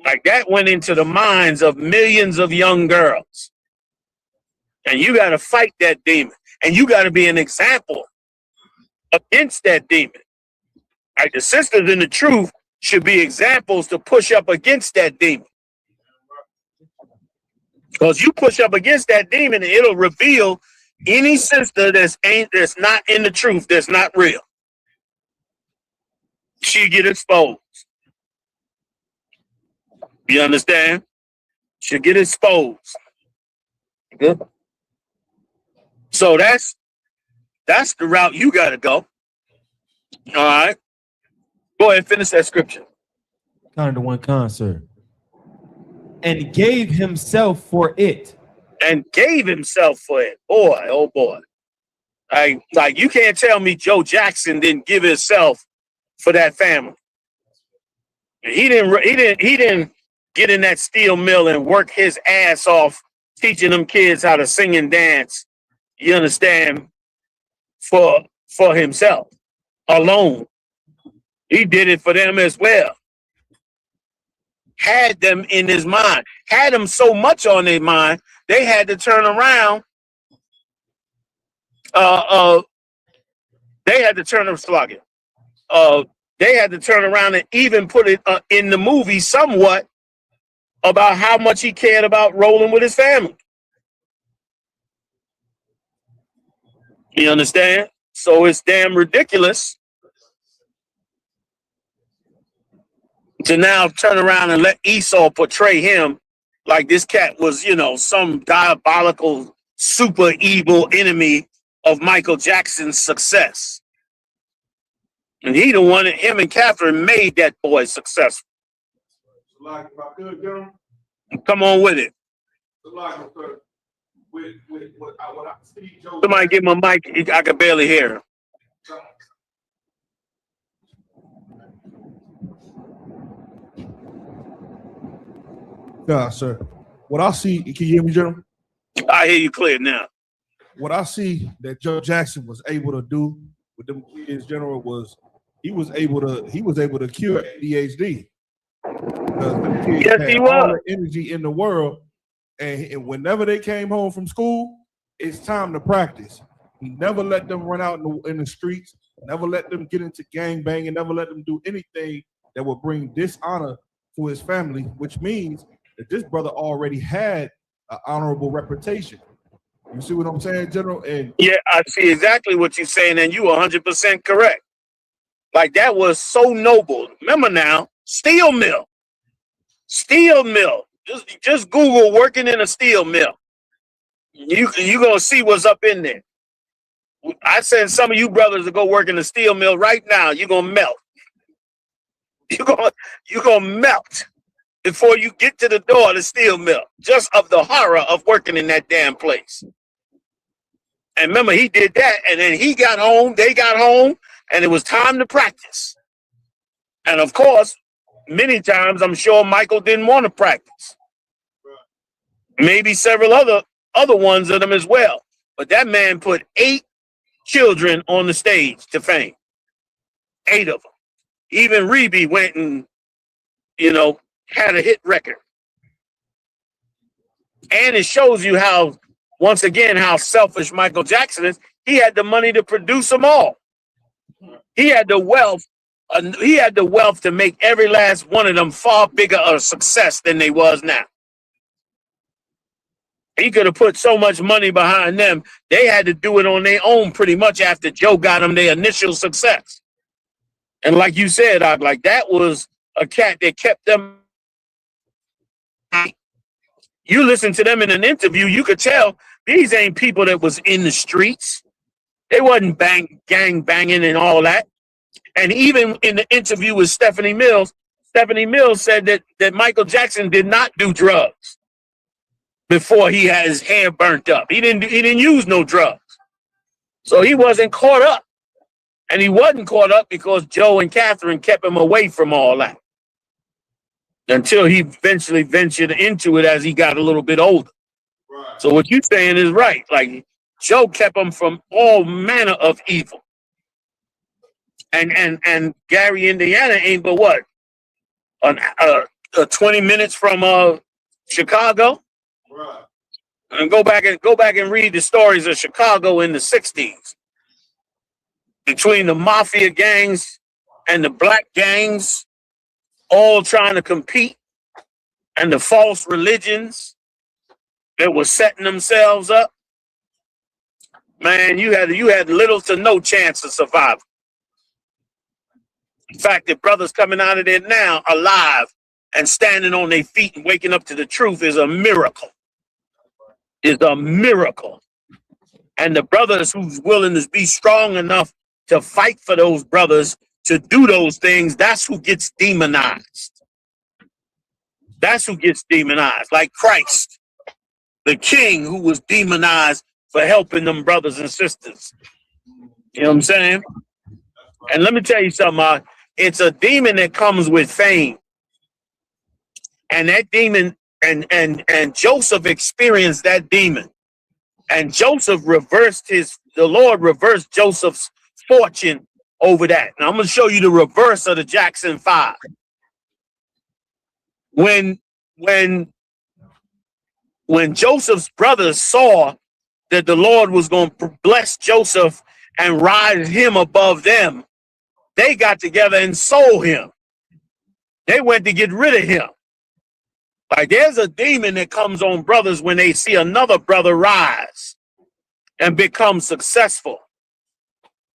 Like, that went into the minds of millions of young girls. And you got to fight that demon. And you got to be an example against that demon. Like, the sisters in the truth should be examples to push up against that demon. Because you push up against that demon, and it'll reveal any sister that's not in the truth, that's not real. she get exposed. You understand? She'll get exposed. Good. So that's the route you got to go. All right. Go ahead and finish that scripture. Kind of one concert. And gave himself for it. And gave himself for it. Boy, oh boy. Like you can't tell me Joe Jackson didn't give himself for that family. He didn't get in that steel mill and work his ass off teaching them kids how to sing and dance. You understand? For himself alone. He did it for them as well. Had them in his mind. Had them so much on their mind, they had to turn around. They had to turn around and even put it in the movie somewhat about how much he cared about rolling with his family. You understand? So it's damn ridiculous to now turn around and let Esau portray him like this cat was, some diabolical, super evil enemy of Michael Jackson's success. And he the one that him and Catherine made that boy successful. Come on with it. Somebody give him a mic. I can barely hear him. Yeah, sir. What I see, can you hear me, gentlemen? I hear you clear now. What I see that Joe Jackson was able to do with them kids, General, was he was able to cure ADHD. Because them kids had all the energy in the world, and whenever they came home from school, it's time to practice. He never let them run out in the streets, never let them get into gang banging, never let them do anything that would bring dishonor to his family, which means that this brother already had an honorable reputation. You see what I'm saying, General? And yeah, I see exactly what you're saying, and you 100% correct. Like that was so noble. Remember now, steel mill. Just Google working in a steel mill. You gonna see what's up in there. I send some of you brothers to go work in a steel mill right now. You're gonna melt. You're gonna melt before you get to the door of the steel mill, just of the horror of working in that damn place. And remember, he did that, and then he got home, they got home, and it was time to practice. And of course, many times I'm sure Michael didn't want to practice. Maybe several other ones of them as well. But that man put 8 children on the stage to fame. 8 of them. Even Reeby went and, had a hit record. And it shows you how, once again, how selfish Michael Jackson is. He had the money to produce them all. He had the wealth. He had the wealth to make every last one of them far bigger a success than they was now. He could have put so much money behind them. They had to do it on their own pretty much after Joe got them their initial success. And like you said, like that was a cat that kept them. You listen to them in an interview, you could tell these ain't people that was in the streets. They wasn't gang banging and all that. And even in the interview with Stephanie Mills said that Michael Jackson did not do drugs before he had his hair burnt up. He didn't use no drugs. So he wasn't caught up. And he wasn't caught up because Joe and Catherine kept him away from all that. Until he eventually ventured into it as he got a little bit older. Right. So what you're saying is right. Like Joe kept him from all manner of evil. And Gary, Indiana ain't but what? 20 minutes from Chicago? Right. And go back and read the stories of Chicago in the 60s. Between the mafia gangs and the black gangs, all trying to compete, and the false religions that were setting themselves up. Man, you had little to no chance of survival. In fact, the brothers coming out of there now alive and standing on their feet and waking up to the truth is a miracle. Is a miracle. And the brothers who's willing to be strong enough to fight for those brothers to do those things, that's who gets demonized. That's who gets demonized, like Christ, the king who was demonized for helping them brothers and sisters. You know what I'm saying? And let me tell you something, it's a demon that comes with fame. And that demon, and Joseph experienced that demon. And Joseph the Lord reversed Joseph's fortune over that. Now I'm going to show you the reverse of the Jackson 5. When Joseph's brothers saw that the Lord was going to bless Joseph and rise him above them, they got together and sold him. They went to get rid of him. Like there's a demon that comes on brothers when they see another brother rise and become successful.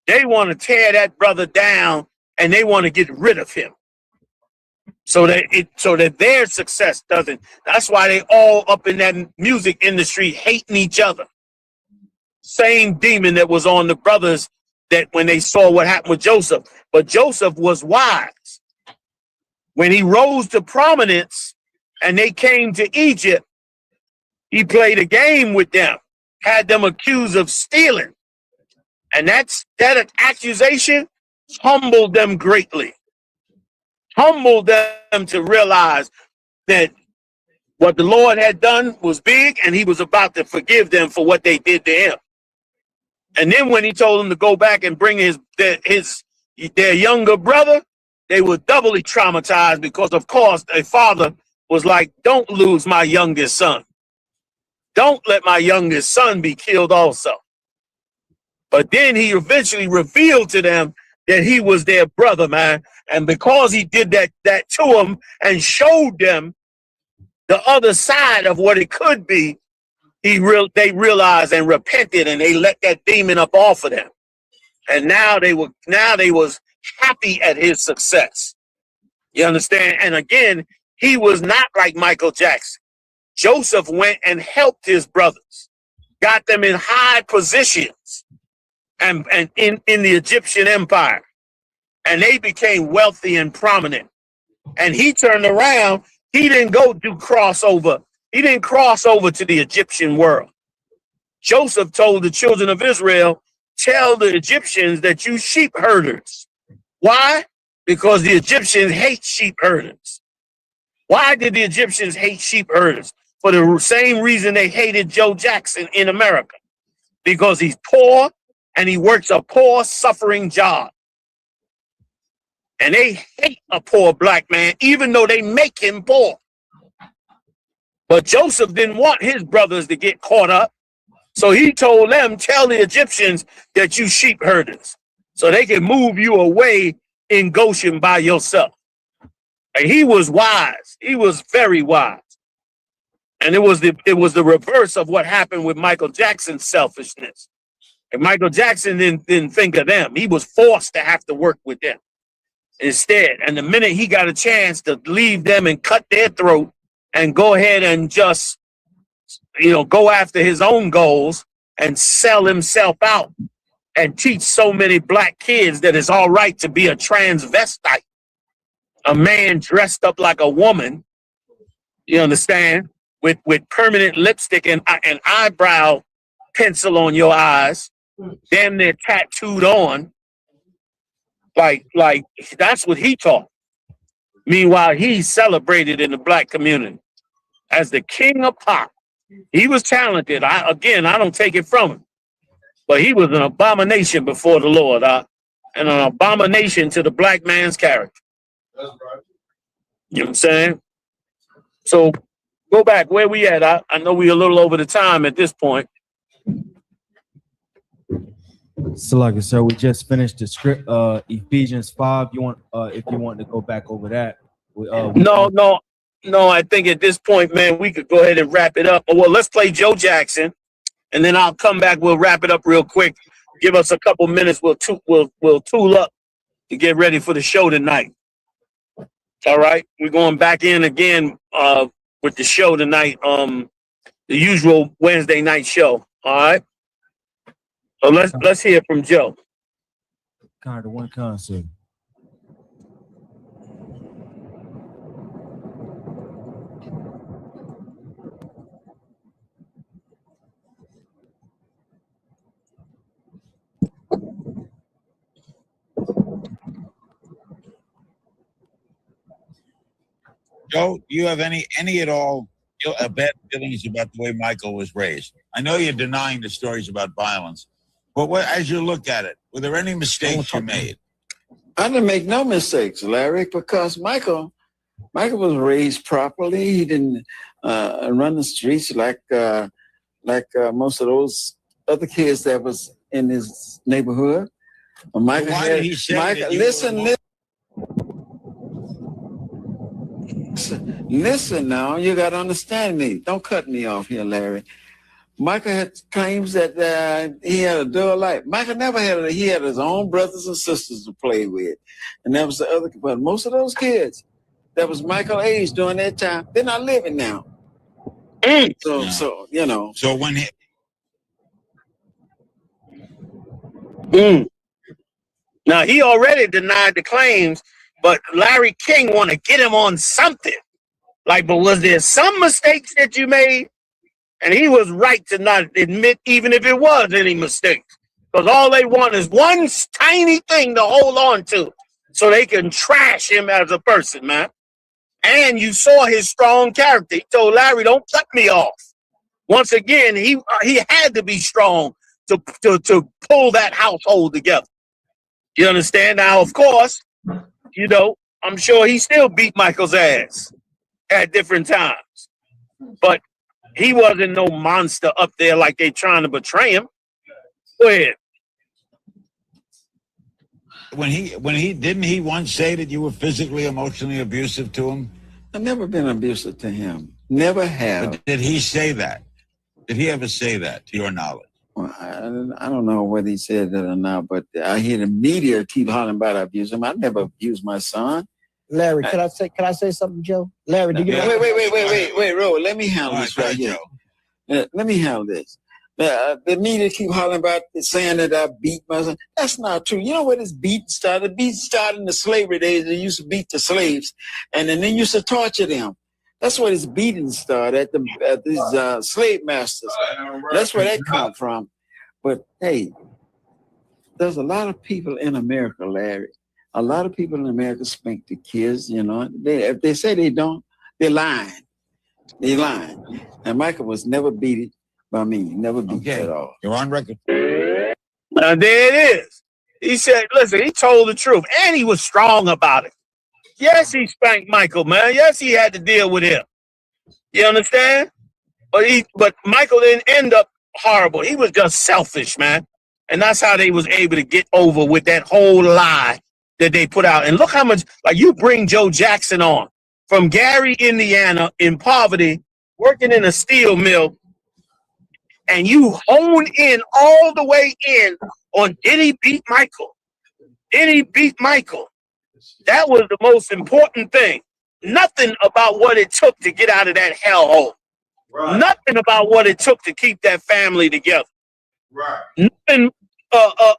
They want to tear that brother down and they want to get rid of him. So that their success doesn't. That's why they all up in that music industry hating each other. Same demon that was on the brothers that when they saw what happened with Joseph. But Joseph was wise. When he rose to prominence and they came to Egypt, he played a game with them, had them accused of stealing. And that accusation humbled them greatly. Humbled them to realize that what the Lord had done was big and he was about to forgive them for what they did to him. And then when he told them to go back and bring their younger brother, they were doubly traumatized because, of course, their father was like, don't lose my youngest son. Don't let my youngest son be killed also. But then he eventually revealed to them that he was their brother, man. And because he did that to them and showed them the other side of what it could be, they realized and repented and they let that demon up off of them. And now they was happy at his success. You understand? And again, he was not like Michael Jackson. Joseph went and helped his brothers, got them in high positions and in the Egyptian empire. And they became wealthy and prominent. And he turned around. He didn't go do crossover. He didn't cross over to the Egyptian world. Joseph told the children of Israel, tell the Egyptians that you sheep herders. Why? Because the Egyptians hate sheep herders. Why did the Egyptians hate sheep herders? For the same reason they hated Joe Jackson in America. Because he's poor and he works a poor, suffering job. And they hate a poor black man, even though they make him poor. But Joseph didn't want his brothers to get caught up. So he told them, tell the Egyptians that you sheep herders. So they can move you away in Goshen by yourself. And he was wise. He was very wise. And it was the reverse of what happened with Michael Jackson's selfishness. And Michael Jackson didn't think of them. He was forced to have to work with them instead. And the minute he got a chance to leave them and cut their throat and go ahead and just, go after his own goals and sell himself out and teach so many black kids that it's all right to be a transvestite, a man dressed up like a woman, you understand, with permanent lipstick and eyebrow pencil on your eyes, damn near tattooed on. Like that's what he taught. Meanwhile, he celebrated in the black community as the king of pop. He was talented. I don't take it from him. But he was an abomination before the Lord, and an abomination to the black man's character. That's right. You know what I'm saying? So go back. Where we at? I know we're a little over the time at this point. So, like I said, we just finished the script, Ephesians 5. If you want to go back over that. No. I think at this point, man, we could go ahead and wrap it up. Well, let's play Joe Jackson, and then I'll come back. We'll wrap it up real quick. Give us a couple minutes. We'll tool up to get ready for the show tonight. All right, we're going back in again with the show tonight. The usual Wednesday night show. All right. So let's hear from Joe. Kind of one concert. Joe, do you have any at all bad feelings about the way Michael was raised? I know you're denying the stories about violence, but as you look at it, were there any mistakes you made? I didn't make no mistakes, Larry, because Michael was raised properly. He didn't run the streets like most of those other kids that was in his neighborhood. Michael why did he say Michael, that you listen now, you got to understand me. Don't cut me off here, Larry. Michael had claims that he had a dull life. Michael never he had his own brothers and sisters to play with. And that was the other, but most of those kids that was Michael's age during that time, they're not living now. So you know. So when he... Now, he already denied the claims, but Larry King want to get him on something. Like, but was there some mistakes that you made? And he was right to not admit even if it was any mistakes. Because all they want is one tiny thing to hold on to so they can trash him as a person, man. And you saw his strong character. He told Larry, don't cut me off. Once again, he had to be strong to pull that household together. You understand? Now, of course, you know, I'm sure he still beat Michael's ass at different times. But he wasn't no monster up there like they trying to betray him. Go ahead. When he didn't he once say that you were physically, emotionally abusive to him? I've never been abusive to him. Never have. But did he say that? Did he ever say that, to your knowledge? Well, I don't know whether he said that or not, but I hear the media keep hollering about I abuse him. I never abused my son. Larry, can I say something, Joe? Larry, do you wait, Ro, let me handle this right here. Let me handle this. The media keep hollering about saying that I beat my son. That's not true. You know where this beating started? The beating started in the slavery days. They used to beat the slaves, and then they used to torture them. That's where this beating started at these slave masters. That's where that come from. But hey, there's a lot of people in America, Larry. A lot of people in America spank the kids. You know, if they say they don't, they're lying. They lying. And Michael was never beaten by me. Never beat at all. You're on record. Now there it is. He said, listen, he told the truth, and he was strong about it. Yes, he spanked Michael, man. Yes, he had to deal with him. You understand? But Michael didn't end up horrible. He was just selfish, man. And that's how they was able to get over with that whole lie that they put out. And look how much, like, you bring Joe Jackson on from Gary, Indiana, in poverty, working in a steel mill, and you hone in all the way in on did he beat Michael? Did he beat Michael? That was the most important thing. Nothing about what it took to get out of that hellhole. Right. Nothing about what it took to keep that family together. Right. Nothing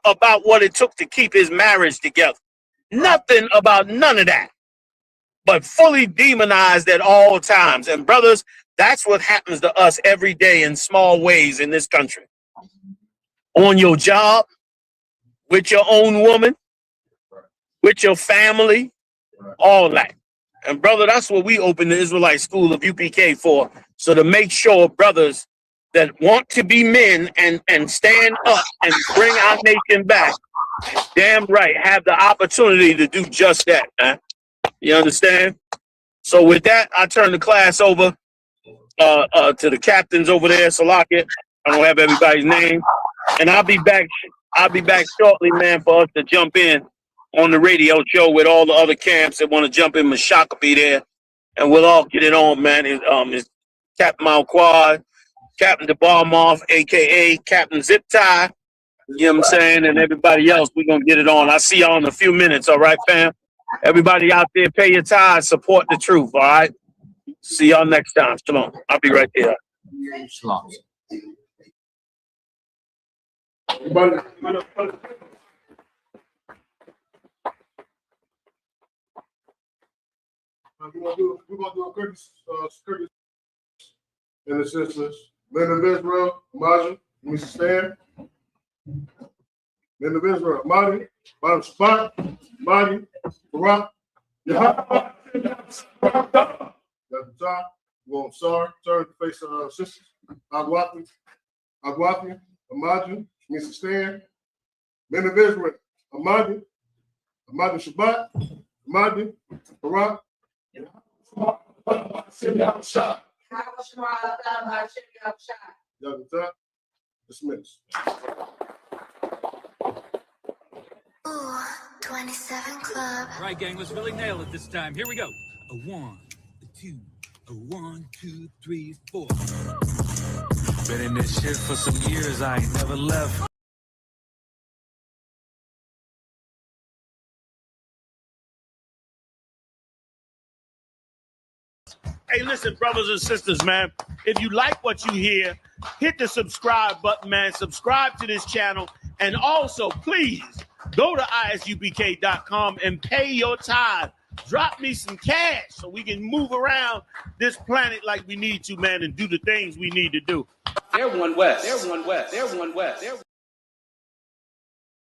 about what it took to keep his marriage together. Right. Nothing about none of that. But fully demonized at all times. And brothers, that's what happens to us every day in small ways in this country. On your job, with your own woman, with your family, all that. And brother, that's what we opened the Israelite School of UPK for. So to make sure brothers that want to be men and stand up and bring our nation back, damn right, have the opportunity to do just that, man. You understand? So with that, I turn the class over to the captains over there, Salakia. I don't have everybody's name. And I'll be back shortly, man, for us to jump in on the radio show with all the other camps that want to jump in. Mashak will be there, and we'll all get it on, man. It's Captain Malquad, Captain DeBarmoff, a.k.a. Captain Zip Tie, You know what I'm saying? And everybody else, we're going to get it on. I'll see y'all in a few minutes. All right, fam? Everybody out there, pay your tithes, support the truth. All right? See y'all next time. Shalom. I'll be right there. Shalom. We're gonna do a quick in the sisters. Men of Israel, Maja, we stand. Men of Israel, Mahdi, Bottom Spot, Mahdi, Barak, Yahanna. That's the time. We're going sorry, turn to face sisters. Agwafi, Amaju, Mr. Stan. Men of Israel, Amadi Shabbat, Amadi, Barak. Dismiss. 27 Club. All right, gang, let's really nail it this time. Here we go. A 1, a 2, a 1, 2, 3, 4. Been in this shit for some years. I ain't never left. Hey, listen, brothers and sisters, man. If you like what you hear, hit the subscribe button, man. Subscribe to this channel. And also, please, go to ISUPK.com and pay your tithe. Drop me some cash so we can move around this planet like we need to, man, and do the things we need to do. They're one west. They're one west. They're one west. They're